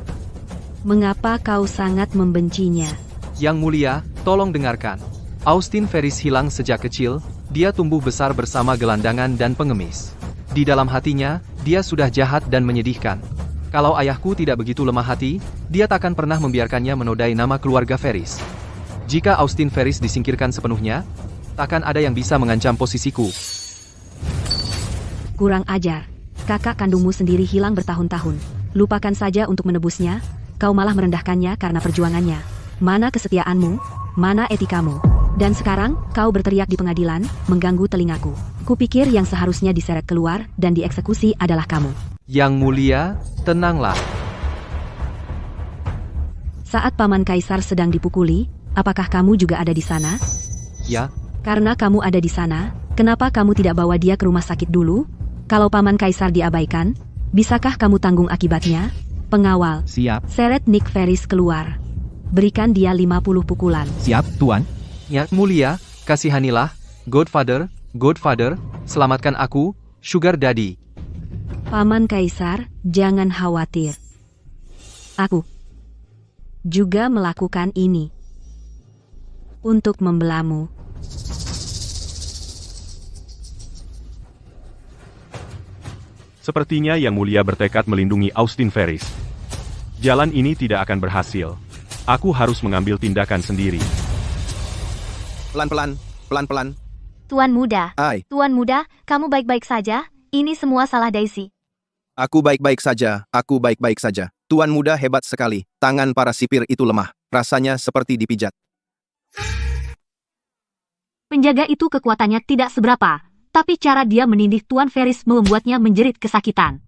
A: Mengapa kau sangat membencinya?
B: Yang Mulia, tolong dengarkan. Austin Ferris hilang sejak kecil, dia tumbuh besar bersama gelandangan dan pengemis. Di dalam hatinya, dia sudah jahat dan menyedihkan. Kalau ayahku tidak begitu lemah hati, dia takkan pernah membiarkannya menodai nama keluarga Ferris. Jika Austin Ferris disingkirkan sepenuhnya, takkan ada yang bisa mengancam posisiku.
A: Kurang ajar. Kakak kandungmu sendiri hilang bertahun-tahun. Lupakan saja untuk menebusnya. Kau malah merendahkannya karena perjuangannya. Mana kesetiaanmu? Mana etikamu? Dan sekarang, kau berteriak di pengadilan, mengganggu telingaku. Kupikir yang seharusnya diseret keluar dan dieksekusi adalah kamu.
B: Yang Mulia, tenanglah.
A: Saat Paman Kaisar sedang dipukuli, apakah kamu juga ada di sana?
B: Ya,
A: Karena kamu ada di sana, kenapa kamu tidak bawa dia ke rumah sakit dulu? Kalau Paman Kaisar diabaikan, bisakah kamu tanggung akibatnya? Pengawal,
K: Siap.
A: seret Nick Ferris keluar. Berikan dia 50 pukulan.
K: Siap, Tuan.
B: Yang mulia, kasihanilah, Godfather, selamatkan aku, Sugar Daddy.
A: Paman Kaisar, jangan khawatir. Aku juga melakukan ini untuk membelamu.
J: Sepertinya Yang Mulia bertekad melindungi Austin Ferris. Jalan ini tidak akan berhasil. Aku harus mengambil tindakan sendiri.
D: Pelan-pelan.
I: Tuan Muda.
D: Ai,
I: Tuan Muda, kamu baik-baik saja? Ini semua salah Daisy.
D: aku baik-baik saja. Tuan Muda hebat sekali. Tangan para sipir itu lemah. Rasanya seperti dipijat.
C: Penjaga itu kekuatannya tidak seberapa, tapi cara dia menindih Tuan Ferris membuatnya menjerit kesakitan.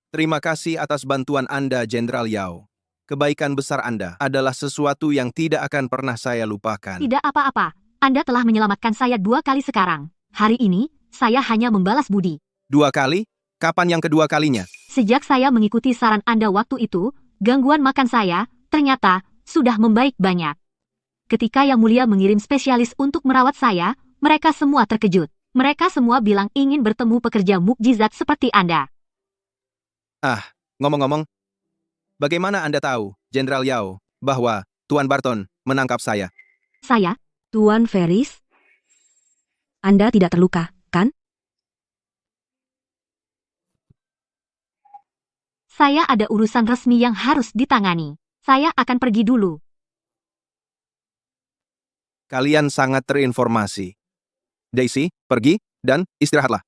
D: Terima kasih atas bantuan Anda, Jenderal Yao. Kebaikan besar Anda adalah sesuatu yang tidak akan pernah saya lupakan.
C: Tidak apa-apa, Anda telah menyelamatkan saya 2 kali sekarang. Hari ini, saya hanya membalas budi.
D: 2 kali? Kapan yang kedua kalinya?
C: Sejak saya mengikuti saran Anda waktu itu, gangguan makan saya, ternyata, sudah membaik banyak. Ketika Yang Mulia mengirim spesialis untuk merawat saya, mereka semua terkejut. Mereka semua bilang ingin bertemu pekerja mukjizat seperti Anda.
D: Ngomong-ngomong, bagaimana Anda tahu, Jenderal Yao, bahwa Tuan Barton menangkap saya?
C: Saya,
A: Tuan Ferris, Anda tidak terluka, kan?
C: saya ada urusan resmi yang harus ditangani. Saya akan pergi dulu.
D: Kalian sangat terinformasi. Daisy, pergi dan istirahatlah.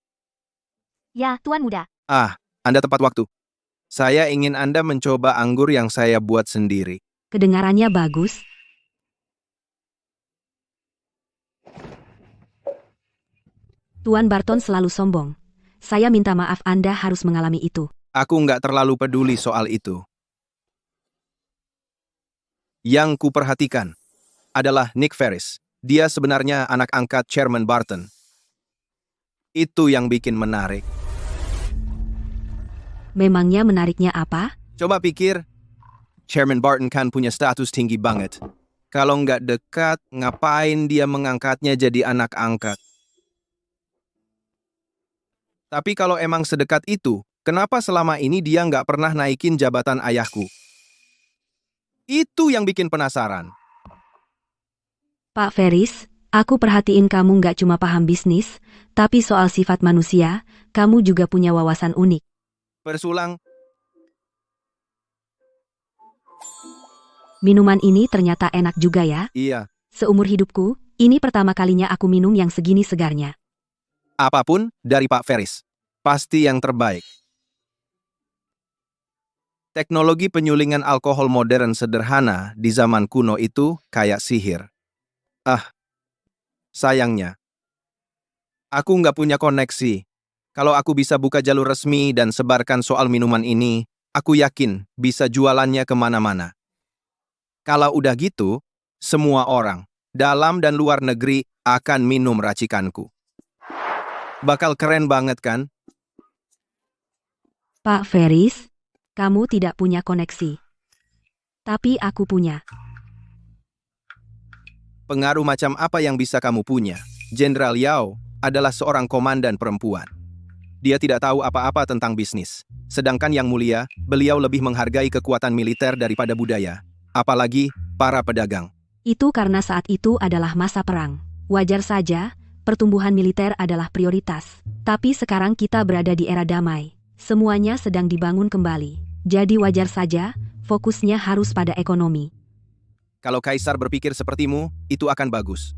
I: Ya, Tuan Muda.
D: Anda tepat waktu. Saya ingin Anda mencoba anggur yang saya buat sendiri.
A: Kedengarannya bagus. Tuan Barton selalu sombong. Saya minta maaf Anda harus mengalami itu.
D: Aku nggak terlalu peduli soal itu. Yang kuperhatikan adalah Nick Ferris. Dia sebenarnya anak angkat Chairman Barton. Itu yang bikin menarik.
A: Memangnya menariknya apa?
D: Coba pikir, Chairman Barton kan punya status tinggi banget. Kalau nggak dekat, ngapain dia mengangkatnya jadi anak angkat? Tapi kalau emang sedekat itu, kenapa selama ini dia nggak pernah naikin jabatan ayahku? Itu yang bikin penasaran.
A: Pak Ferris, aku perhatiin kamu nggak cuma paham bisnis, tapi soal sifat manusia, kamu juga punya wawasan unik.
D: Persulang,
A: Minuman ini ternyata enak juga ya.
D: iya.
A: Seumur hidupku, ini pertama kalinya aku minum yang segini segarnya.
D: Apapun dari Pak Ferris, pasti yang terbaik. Teknologi penyulingan alkohol modern sederhana di zaman kuno itu kayak sihir. Sayangnya, aku nggak punya koneksi. Kalau aku bisa buka jalur resmi dan sebarkan soal minuman ini, aku yakin bisa jualannya kemana-mana. Kalau udah gitu, semua orang, dalam dan luar negeri, akan minum racikanku. Bakal keren banget kan?
A: Pak Ferris, kamu tidak punya koneksi. Tapi aku punya.
D: Pengaruh macam apa yang bisa kamu punya? Jenderal Yao adalah seorang komandan perempuan. Dia tidak tahu apa-apa tentang bisnis. Sedangkan Yang Mulia, beliau lebih menghargai kekuatan militer daripada budaya. Apalagi para pedagang.
A: Itu karena saat itu adalah masa perang. Wajar saja, pertumbuhan militer adalah prioritas. Tapi sekarang kita berada di era damai. Semuanya sedang dibangun kembali. Jadi wajar saja, fokusnya harus pada ekonomi.
D: Kalau Kaisar berpikir sepertimu, itu akan bagus.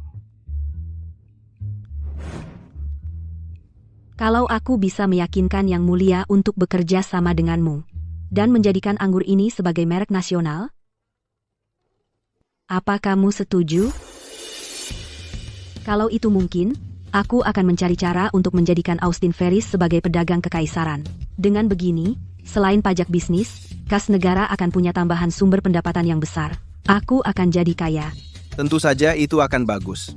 A: Kalau aku bisa meyakinkan Yang Mulia untuk bekerja sama denganmu, dan menjadikan anggur ini sebagai merek nasional, apa kamu setuju? Kalau itu mungkin, aku akan mencari cara untuk menjadikan Austin Ferris sebagai pedagang kekaisaran. Dengan begini, selain pajak bisnis, kas negara akan punya tambahan sumber pendapatan yang besar. Aku akan jadi kaya.
D: Tentu saja itu akan bagus.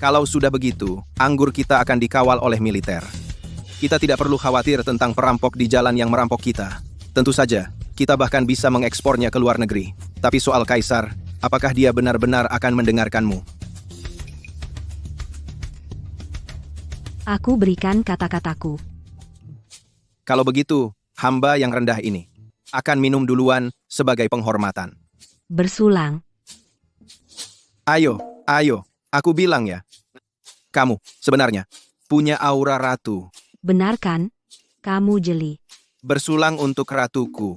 D: Kalau sudah begitu, anggur kita akan dikawal oleh militer. Kita tidak perlu khawatir tentang perampok di jalan yang merampok kita. Tentu saja, kita bahkan bisa mengekspornya ke luar negeri. Tapi soal Kaisar, apakah dia benar-benar akan mendengarkanmu?
A: Aku berikan kata-kataku.
D: Kalau begitu, hamba yang rendah ini akan minum duluan sebagai penghormatan.
A: Bersulang.
D: Ayo, aku bilang ya. Kamu, sebenarnya, punya aura ratu.
A: Benar kan? Kamu jeli.
D: Bersulang untuk ratuku.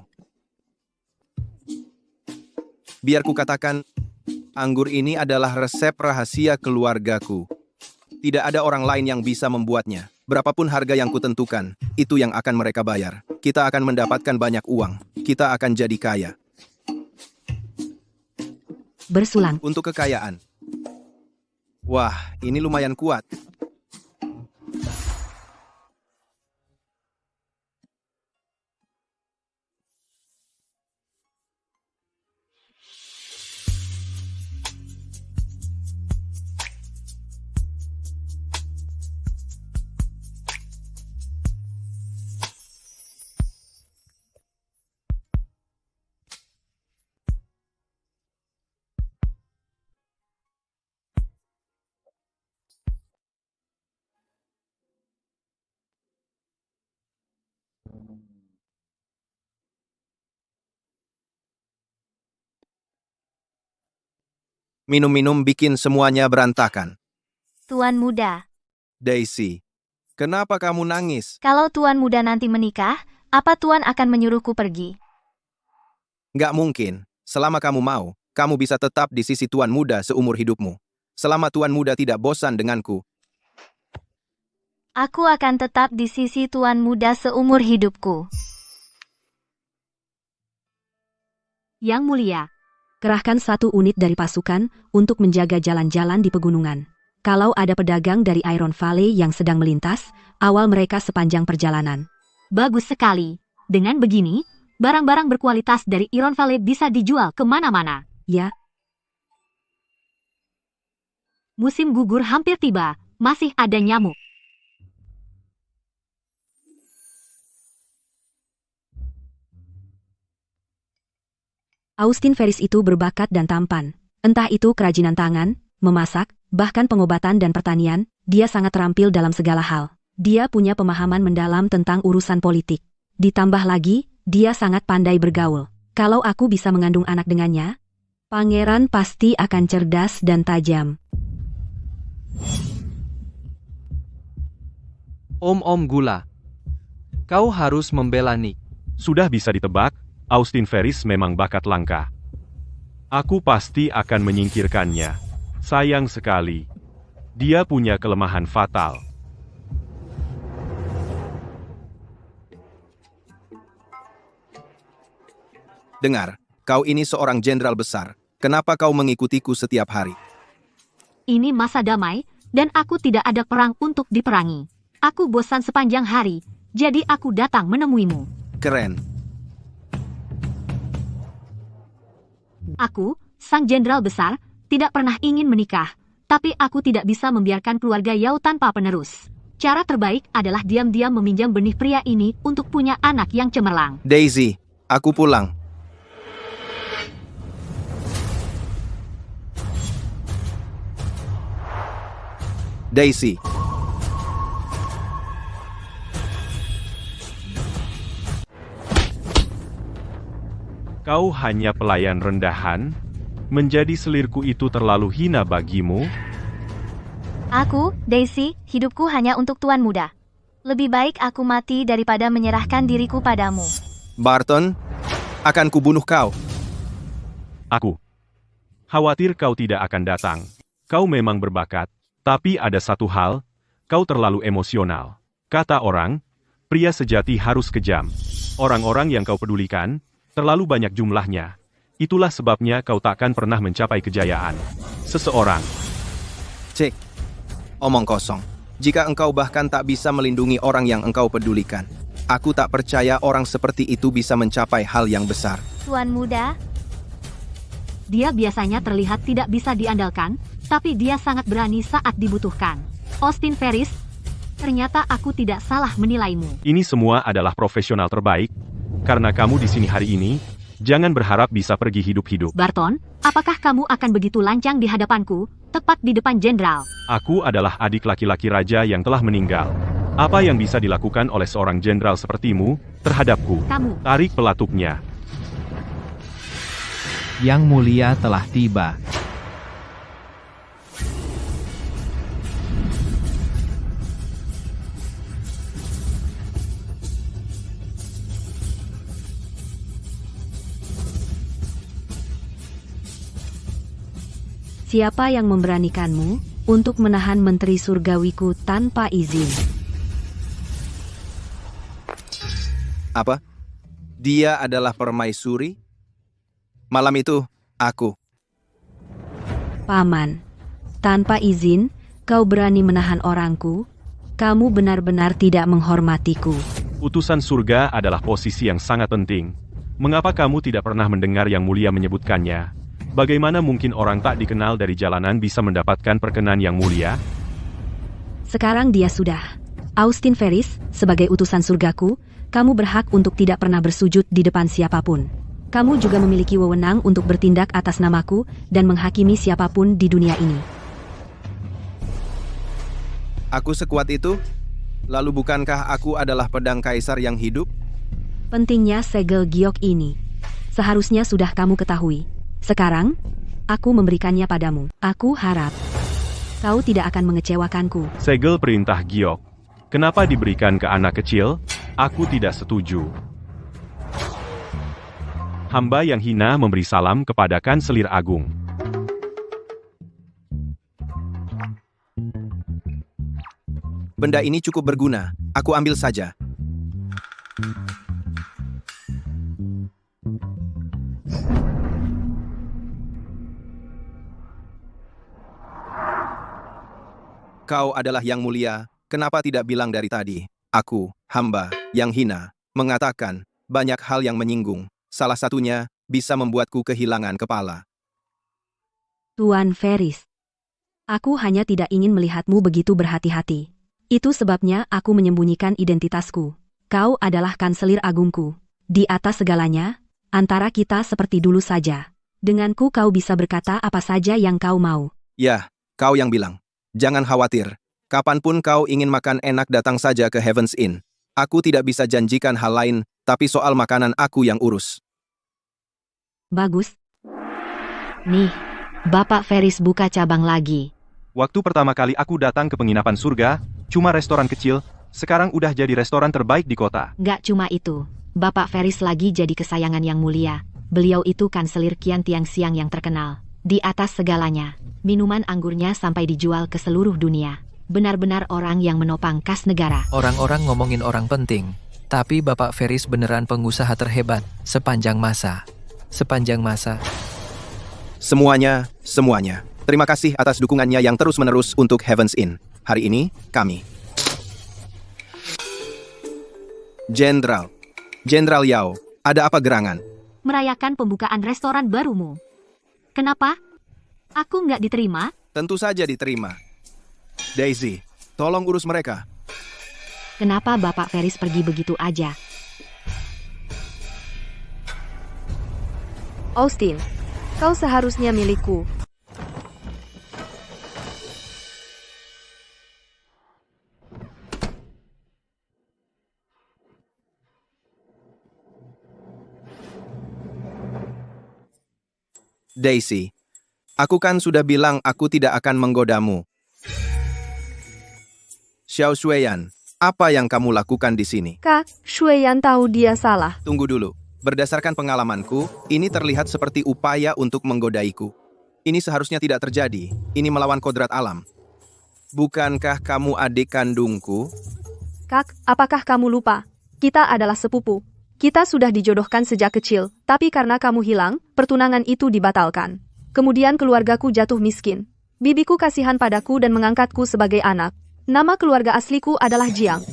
D: Biar ku katakan, anggur ini adalah resep rahasia keluargaku. Tidak ada orang lain yang bisa membuatnya. Berapapun harga yang kutentukan, itu yang akan mereka bayar. Kita akan mendapatkan banyak uang. Kita akan jadi kaya.
A: Bersulang.
D: Untuk kekayaan. Wah, ini lumayan kuat. Minum-minum bikin semuanya berantakan.
I: Tuan muda,
D: Daisy, kenapa kamu nangis?
I: kalau tuan muda nanti menikah, apa tuan akan menyuruhku pergi?
D: Nggak mungkin. Selama kamu mau, kamu bisa tetap di sisi tuan muda seumur hidupmu. Selama tuan muda tidak bosan denganku.
I: Aku akan tetap di sisi tuan muda seumur hidupku.
C: Yang mulia,
A: Kerahkan 1 unit dari pasukan untuk menjaga jalan-jalan di pegunungan. Kalau ada pedagang dari Iron Valley yang sedang melintas, awal mereka sepanjang perjalanan.
C: bagus sekali. Dengan begini, barang-barang berkualitas dari Iron Valley bisa dijual kemana-mana.
A: Ya,
C: Musim gugur hampir tiba, masih ada nyamuk.
A: Austin Ferris itu berbakat dan tampan. Entah itu kerajinan tangan, memasak, bahkan pengobatan dan pertanian, dia sangat terampil dalam segala hal. Dia punya pemahaman mendalam tentang urusan politik. Ditambah lagi, dia sangat pandai bergaul. Kalau aku bisa mengandung anak dengannya, pangeran pasti akan cerdas dan tajam.
B: Om Gula. Kau harus membela Nick.
J: Sudah bisa ditebak, Austin Ferris memang bakat langka. Aku pasti akan menyingkirkannya. Sayang sekali. Dia punya kelemahan fatal.
D: Dengar, kau ini seorang jenderal besar. Kenapa kau mengikutiku setiap hari?
C: Ini masa damai, dan aku tidak ada perang untuk diperangi. Aku bosan sepanjang hari, jadi aku datang menemuimu.
D: Keren.
C: Aku, sang jenderal besar, tidak pernah ingin menikah, tapi aku tidak bisa membiarkan keluarga Yao tanpa penerus. Cara terbaik adalah diam-diam meminjam benih pria ini untuk punya anak yang cemerlang.
D: Daisy, aku pulang. Daisy.
J: Kau hanya pelayan rendahan? Menjadi selirku itu terlalu hina bagimu?
I: Aku, Daisy, hidupku hanya untuk tuan muda. Lebih baik aku mati daripada menyerahkan diriku padamu.
D: Barton, akan kubunuh kau.
J: Aku khawatir kau tidak akan datang. Kau memang berbakat, tapi ada satu hal, kau terlalu emosional. Kata orang, pria sejati harus kejam. Orang-orang yang kau pedulikan, terlalu banyak jumlahnya. Itulah sebabnya kau takkan pernah mencapai kejayaan. Seseorang.
D: Cek. Omong kosong. Jika engkau bahkan tak bisa melindungi orang yang engkau pedulikan, Aku tak percaya orang seperti itu bisa mencapai hal yang besar.
I: Tuan muda,
C: Dia biasanya terlihat tidak bisa diandalkan, tapi dia sangat berani saat dibutuhkan. Austin Ferris, ternyata aku tidak salah menilaimu.
J: Ini semua adalah profesional terbaik. Karena kamu di sini hari ini, jangan berharap bisa pergi hidup-hidup.
C: Barton, apakah kamu akan begitu lancang di hadapanku, tepat di depan jenderal?
J: Aku adalah adik laki-laki raja yang telah meninggal. Apa yang bisa dilakukan oleh seorang jenderal sepertimu terhadapku?
C: Kamu.
J: Tarik pelatupnya.
K: Yang mulia telah tiba.
A: Siapa yang memberanikanmu untuk menahan menteri surgawiku tanpa izin?
D: Apa? Dia adalah permaisuri? Malam itu, aku.
A: Paman, tanpa izin, kau berani menahan orangku? Kamu benar-benar tidak menghormatiku.
J: Utusan surga adalah posisi yang sangat penting. Mengapa kamu tidak pernah mendengar Yang Mulia menyebutkannya? Bagaimana mungkin orang tak dikenal dari jalanan bisa mendapatkan perkenan Yang Mulia?
A: Sekarang dia sudah. Austin Ferris, sebagai utusan surgaku, kamu berhak untuk tidak pernah bersujud di depan siapapun. Kamu juga memiliki wewenang untuk bertindak atas namaku dan menghakimi siapapun di dunia ini.
D: Aku sekuat itu? Lalu bukankah aku adalah pedang kaisar yang hidup?
A: Pentingnya segel giok ini. Seharusnya sudah kamu ketahui. Sekarang, aku memberikannya padamu. Aku harap kau tidak akan mengecewakanku.
J: Segel perintah giok. Kenapa diberikan ke anak kecil? Aku tidak setuju. Hamba yang hina memberi salam kepada Kanselir Agung.
D: Benda ini cukup berguna. Aku ambil saja. Kau adalah yang mulia. Kenapa tidak bilang dari tadi? Aku, hamba, yang hina, mengatakan banyak hal yang menyinggung. Salah satunya, bisa membuatku kehilangan kepala.
A: Tuan Ferris, aku hanya tidak ingin melihatmu begitu berhati-hati. Itu sebabnya aku menyembunyikan identitasku. Kau adalah Kanselir Agungku. Di atas segalanya, antara kita seperti dulu saja. Denganku kau bisa berkata apa saja yang kau mau.
D: Ya, kau yang bilang. Jangan khawatir. Kapanpun kau ingin makan enak datang saja ke Heaven's Inn. Aku tidak bisa janjikan hal lain, tapi soal makanan aku yang urus.
A: Bagus. Nih, Bapak Ferris buka cabang lagi.
B: Waktu pertama kali aku datang ke penginapan surga, cuma restoran kecil, sekarang udah jadi restoran terbaik di kota.
C: Gak cuma itu, Bapak Ferris lagi jadi kesayangan Yang Mulia. Beliau itu Kanselir Qian Tiang Xiang yang terkenal. Di atas segalanya, minuman anggurnya sampai dijual ke seluruh dunia. Benar-benar orang yang menopang kas negara.
G: Orang-orang ngomongin orang penting, tapi Bapak Ferris beneran pengusaha terhebat sepanjang masa.
D: Semuanya. Terima kasih atas dukungannya yang terus-menerus untuk Heaven's Inn. Hari ini, kami. Jenderal Yao, ada apa gerangan?
C: Merayakan pembukaan restoran barumu. Kenapa? Aku nggak diterima?
D: Tentu saja diterima. Daisy, tolong urus mereka.
C: Kenapa Bapak Ferris pergi begitu aja?
H: Austin, kau seharusnya milikku.
D: Daisy, aku kan sudah bilang aku tidak akan menggodamu. Xiao Shuiyan, apa yang kamu lakukan di sini?
H: Kak, Shuiyan tahu dia salah.
D: Tunggu dulu. Berdasarkan pengalamanku, ini terlihat seperti upaya untuk menggodaiku. Ini seharusnya tidak terjadi. Ini melawan kodrat alam. Bukankah kamu adik kandungku?
H: Kak, apakah kamu lupa? Kita adalah sepupu. Kita sudah dijodohkan sejak kecil, tapi karena kamu hilang, pertunangan itu dibatalkan. Kemudian keluargaku jatuh miskin. Bibiku kasihan padaku dan mengangkatku sebagai anak. Nama keluarga asliku adalah Jiang.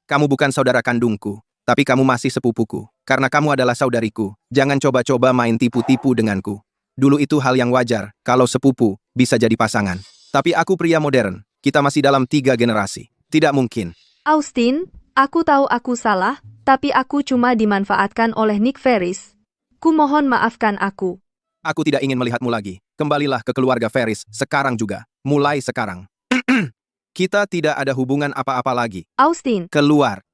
D: Kamu bukan saudara kandungku, tapi kamu masih sepupuku. Karena kamu adalah saudariku, jangan coba-coba main tipu-tipu denganku. Dulu itu hal yang wajar, kalau sepupu bisa jadi pasangan. Tapi aku pria modern, kita masih dalam 3 generasi. Tidak mungkin.
H: Austin, aku tahu aku salah, tapi aku cuma dimanfaatkan oleh Nick Ferris. Kumohon maafkan aku.
D: Aku tidak ingin melihatmu lagi. Kembalilah ke keluarga Ferris, sekarang juga. Mulai sekarang. Kita tidak ada hubungan apa-apa lagi.
H: Austin.
D: Keluar.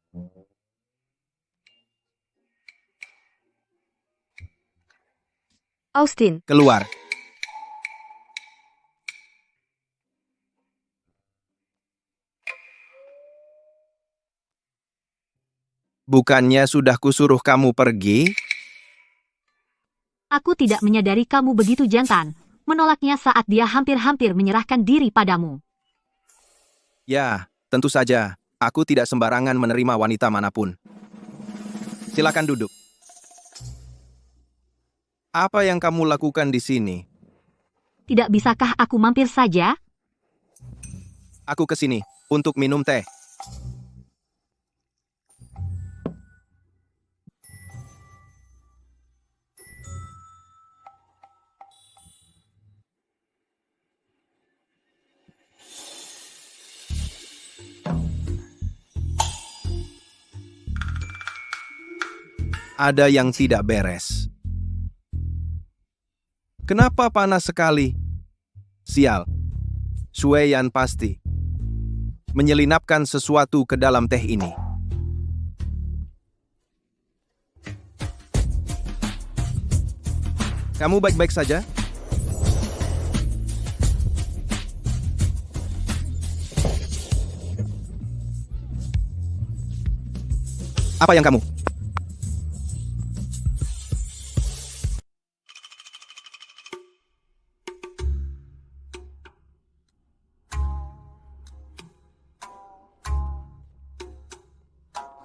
H: Austin.
D: Keluar. Bukannya sudah kusuruh kamu pergi?
C: Aku tidak menyadari kamu begitu jantan, menolaknya saat dia hampir-hampir menyerahkan diri padamu.
D: Ya, tentu saja. Aku tidak sembarangan menerima wanita manapun. Silakan duduk. Apa yang kamu lakukan di sini?
C: Tidak bisakah aku mampir saja?
D: Aku ke sini untuk minum teh. Ada yang tidak beres. Kenapa panas sekali? Sial. Shueyan pasti menyelinapkan sesuatu ke dalam teh ini. Kamu baik-baik saja? Apa yang kamu?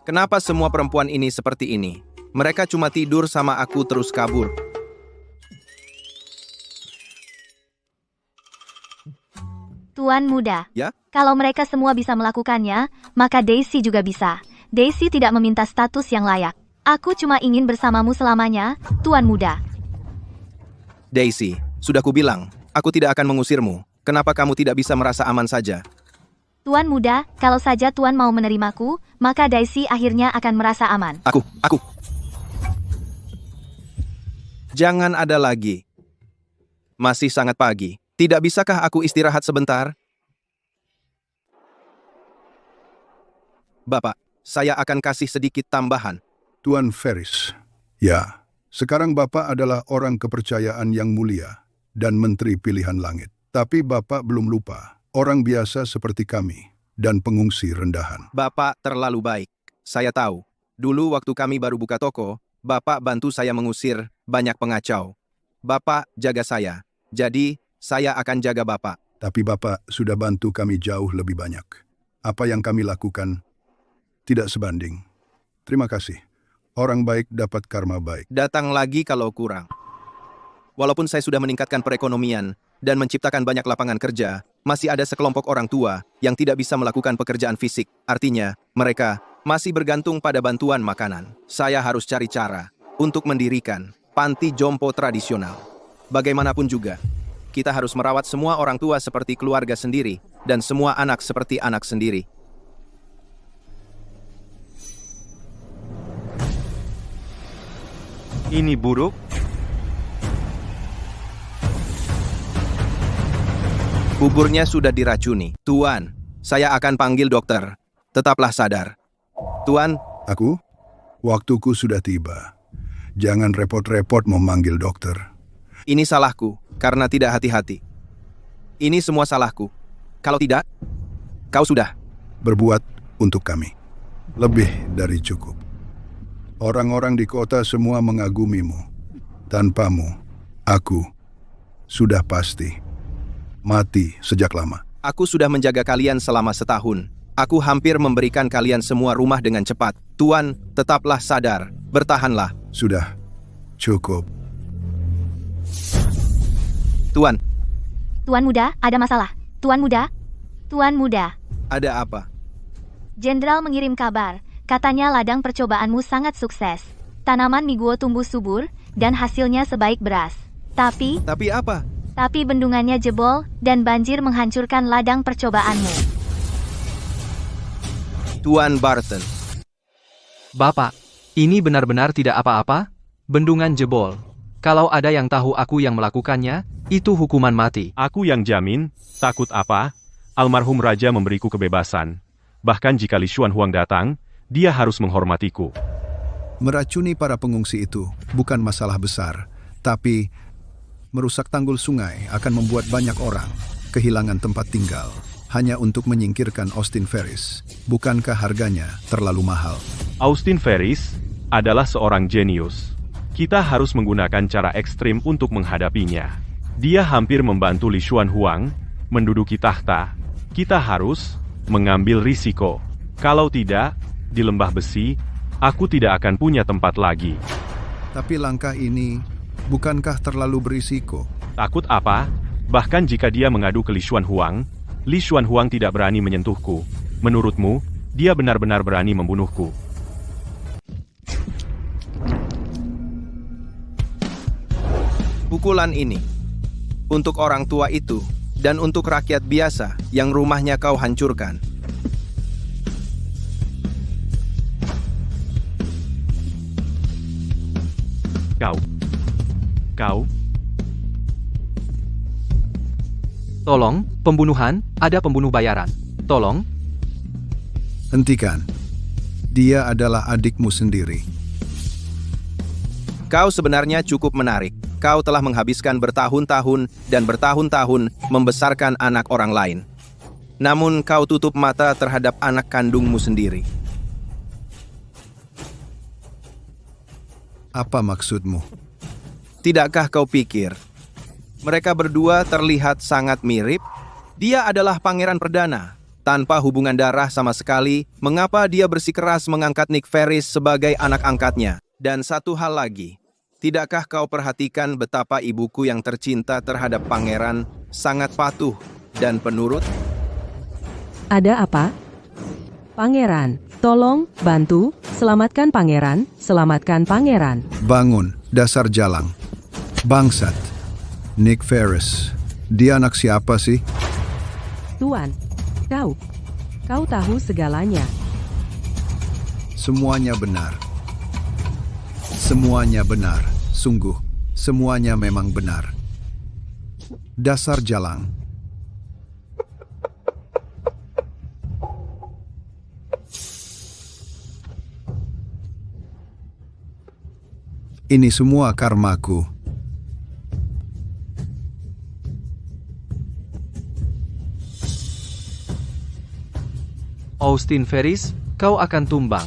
D: Kenapa semua perempuan ini seperti ini? Mereka cuma tidur sama aku terus kabur.
I: Tuan muda,
D: Ya?
I: kalau mereka semua bisa melakukannya, maka Daisy juga bisa. Daisy tidak meminta status yang layak. Aku cuma ingin bersamamu selamanya, Tuan muda.
D: Daisy, sudah kubilang, aku tidak akan mengusirmu. Kenapa kamu tidak bisa merasa aman saja?
I: Tuan muda, kalau saja Tuan mau menerimaku, maka Daisy akhirnya akan merasa aman.
D: Aku. Jangan ada lagi. Masih sangat pagi. Tidak bisakah aku istirahat sebentar? Bapak, saya akan kasih sedikit tambahan.
F: Tuan Ferris. Ya, sekarang Bapak adalah orang kepercayaan yang mulia dan menteri pilihan langit. Tapi Bapak belum lupa. Orang biasa seperti kami, dan pengungsi rendahan.
D: Bapak terlalu baik. Saya tahu. Dulu waktu kami baru buka toko, Bapak bantu saya mengusir banyak pengacau. Bapak jaga saya. Jadi, saya akan jaga Bapak.
F: Tapi Bapak sudah bantu kami jauh lebih banyak. Apa yang kami lakukan tidak sebanding. Terima kasih. Orang baik dapat karma baik.
D: Datang lagi kalau kurang. Walaupun saya sudah meningkatkan perekonomian dan menciptakan banyak lapangan kerja, masih ada sekelompok orang tua yang tidak bisa melakukan pekerjaan fisik. Artinya, mereka masih bergantung pada bantuan makanan. Saya harus cari cara untuk mendirikan panti jompo tradisional. Bagaimanapun juga, kita harus merawat semua orang tua seperti keluarga sendiri dan semua anak seperti anak sendiri.
J: Ini buruk?
D: Buburnya sudah diracuni. Tuan, saya akan panggil dokter. Tetaplah sadar. Tuan,
F: Aku? Waktuku sudah tiba. Jangan repot-repot memanggil dokter.
D: ini salahku karena tidak hati-hati. Ini semua salahku. Kalau tidak, kau sudah.
F: Berbuat untuk kami. Lebih dari cukup. Orang-orang di kota semua mengagumimu. Tanpamu, aku sudah pasti mati sejak lama.
D: Aku sudah menjaga kalian selama setahun. Aku hampir memberikan kalian semua rumah dengan cepat. Tuan, tetaplah sadar. Bertahanlah.
F: Sudah cukup.
D: Tuan,
I: Tuan muda, ada masalah. Tuan muda. Tuan muda.
D: ada apa?
I: Jenderal mengirim kabar, katanya ladang percobaanmu sangat sukses. Tanaman miguo tumbuh subur, dan hasilnya sebaik beras. Tapi
D: apa?
I: Tapi bendungannya jebol, dan banjir menghancurkan ladang percobaanmu.
D: Tuan Barton.
B: Bapak, ini benar-benar tidak apa-apa? Bendungan jebol. Kalau ada yang tahu aku yang melakukannya, itu hukuman mati.
J: Aku yang jamin, takut apa? Almarhum Raja memberiku kebebasan. Bahkan jika Li Xuanhuang datang, dia harus menghormatiku.
F: Meracuni para pengungsi itu bukan masalah besar, tapi merusak tanggul sungai akan membuat banyak orang kehilangan tempat tinggal hanya untuk menyingkirkan Austin Ferris. Bukankah harganya terlalu mahal?
J: Austin Ferris adalah seorang jenius. Kita harus menggunakan cara ekstrim untuk menghadapinya. Dia hampir membantu Li Xuanhuang menduduki tahta. Kita harus mengambil risiko. Kalau tidak, di lembah besi, aku tidak akan punya tempat lagi.
F: Tapi langkah ini bukankah terlalu berisiko?
J: Takut apa? Bahkan jika dia mengadu ke Li Xuanhuang tidak berani menyentuhku. Menurutmu, dia benar-benar berani membunuhku?
D: Pukulan ini untuk orang tua itu dan untuk rakyat biasa yang rumahnya kau hancurkan.
J: Kau.
B: Tolong, pembunuhan, ada pembunuh bayaran. Tolong.
F: Hentikan. Dia adalah adikmu sendiri.
D: Kau sebenarnya cukup menarik. Kau telah menghabiskan bertahun-tahun dan bertahun-tahun membesarkan anak orang lain. Namun kau tutup mata terhadap anak kandungmu sendiri.
F: Apa maksudmu?
D: Tidakkah kau pikir mereka berdua terlihat sangat mirip? Dia adalah pangeran perdana, tanpa hubungan darah sama sekali. Mengapa dia bersikeras mengangkat Nick Ferris sebagai anak angkatnya? Dan satu hal lagi, tidakkah kau perhatikan betapa ibuku yang tercinta terhadap pangeran sangat patuh dan penurut?
E: Ada apa? Pangeran, tolong, bantu, selamatkan pangeran, selamatkan pangeran.
F: Bangun, dasar jalang. Bangsat. Nick Ferris. Dia anak siapa sih?
E: Tuan, kau tahu segalanya.
F: Semuanya benar. Semuanya benar. Sungguh, semuanya memang benar. Dasar jalang. Ini semua karmaku.
B: Austin Ferris, kau akan tumbang.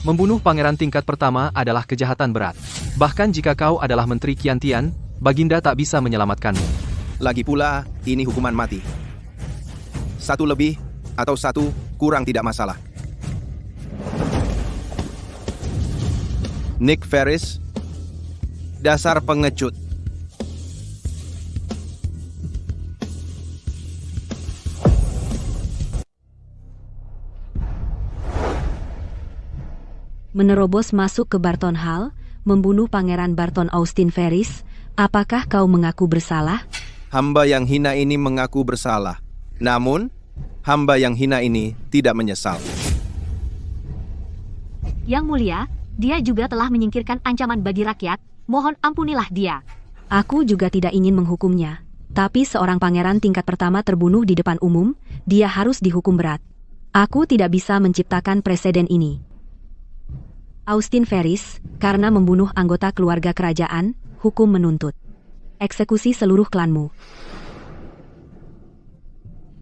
B: Membunuh pangeran tingkat pertama adalah kejahatan berat. Bahkan jika kau adalah Menteri Qiantian, Baginda tak bisa menyelamatkanmu.
D: Lagi pula, ini hukuman mati. 1 lebih atau 1 kurang tidak masalah. Nick Ferris, dasar pengecut.
A: Menerobos masuk ke Barton Hall, membunuh Pangeran Barton Austin Ferris. Apakah kau mengaku bersalah?
D: Hamba yang hina ini mengaku bersalah. Namun, hamba yang hina ini tidak menyesal.
C: Yang Mulia, dia juga telah menyingkirkan ancaman bagi rakyat. Mohon ampunilah dia.
A: Aku juga tidak ingin menghukumnya. Tapi seorang pangeran tingkat pertama terbunuh di depan umum, dia harus dihukum berat. Aku tidak bisa menciptakan preseden ini. Austin Ferris, karena membunuh anggota keluarga kerajaan, hukum menuntut eksekusi seluruh klanmu.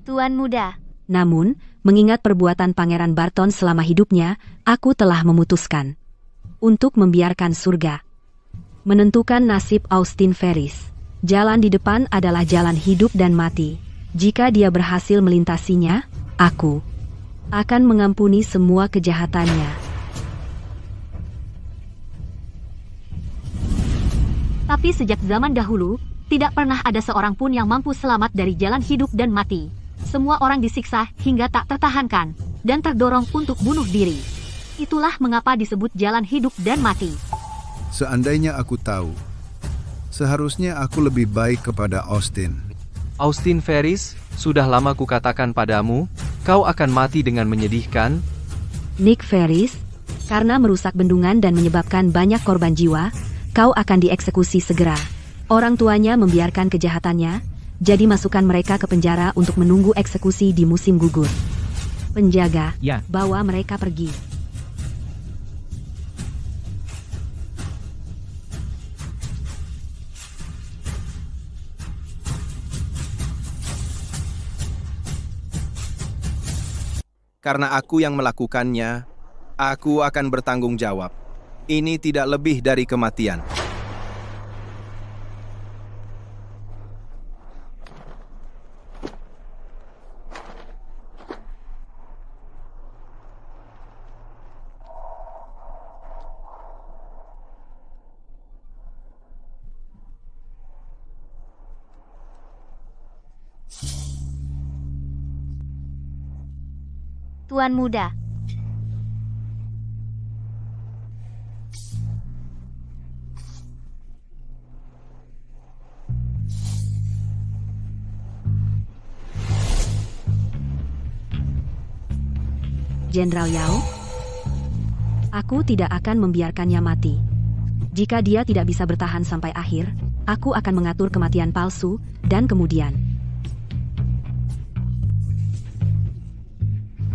I: Tuan Muda.
A: Namun, mengingat perbuatan Pangeran Barton selama hidupnya, aku telah memutuskan untuk membiarkan surga menentukan nasib Austin Ferris. Jalan di depan adalah jalan hidup dan mati. Jika dia berhasil melintasinya, aku akan mengampuni semua kejahatannya.
C: Tapi sejak zaman dahulu, tidak pernah ada seorang pun yang mampu selamat dari jalan hidup dan mati. Semua orang disiksa hingga tak tertahankan. dan terdorong untuk bunuh diri. Itulah mengapa disebut jalan hidup dan mati.
F: Seandainya aku tahu, seharusnya aku lebih baik kepada Austin.
B: Austin Ferris, sudah lama kukatakan padamu, kau akan mati dengan menyedihkan.
A: Nick Ferris, karena merusak bendungan dan menyebabkan banyak korban jiwa, kau akan dieksekusi segera. Orang tuanya membiarkan kejahatannya, jadi masukkan mereka ke penjara untuk menunggu eksekusi di musim gugur. Penjaga,
K: Ya.
A: bawa mereka pergi.
D: Karena aku yang melakukannya, aku akan bertanggung jawab. Ini tidak lebih dari kematian.
I: Tuan Muda.
A: Jenderal Yao, aku tidak akan membiarkannya mati. Jika dia tidak bisa bertahan sampai akhir, aku akan mengatur kematian palsu, dan kemudian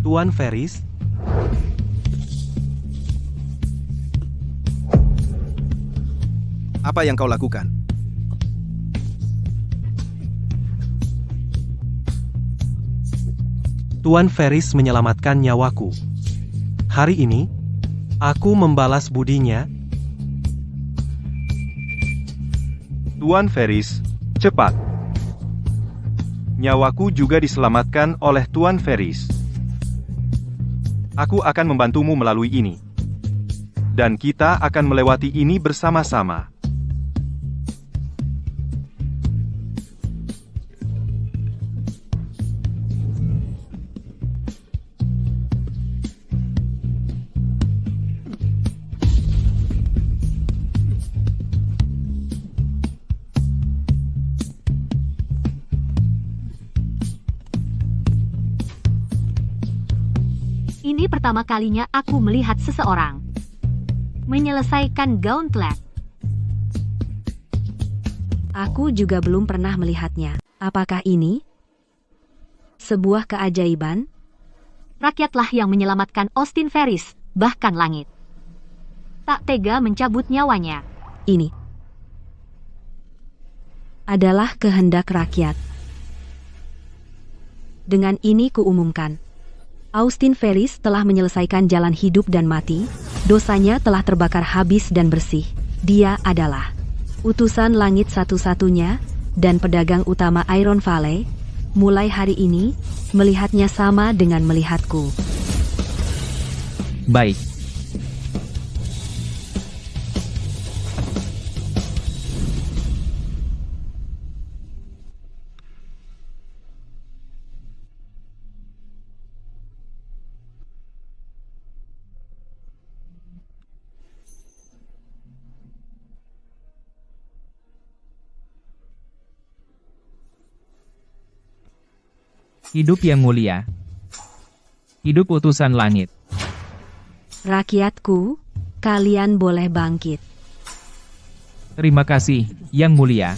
L: Tuan Ferris,
D: Apa yang kau lakukan?
L: Tuan Ferris menyelamatkan nyawaku. Hari ini, aku membalas budinya.
J: Tuan Ferris, cepat. Nyawaku juga diselamatkan oleh Tuan Ferris. Aku akan membantumu melalui ini. Dan kita akan melewati ini bersama-sama.
C: Ini pertama kalinya aku melihat seseorang menyelesaikan gauntlet.
A: aku juga belum pernah melihatnya. Apakah ini sebuah keajaiban?
C: Rakyatlah yang menyelamatkan Austin Ferris, bahkan langit tak tega mencabut nyawanya.
A: Ini adalah kehendak rakyat. Dengan ini kuumumkan, Austin Ferris telah menyelesaikan jalan hidup dan mati, dosanya telah terbakar habis dan bersih. Dia adalah utusan langit satu-satunya, dan pedagang utama Iron Valley. Mulai hari ini, melihatnya sama dengan melihatku.
K: Baik. Hidup yang mulia. Hidup utusan langit.
A: Rakyatku, kalian boleh bangkit.
K: Terima kasih, Yang Mulia.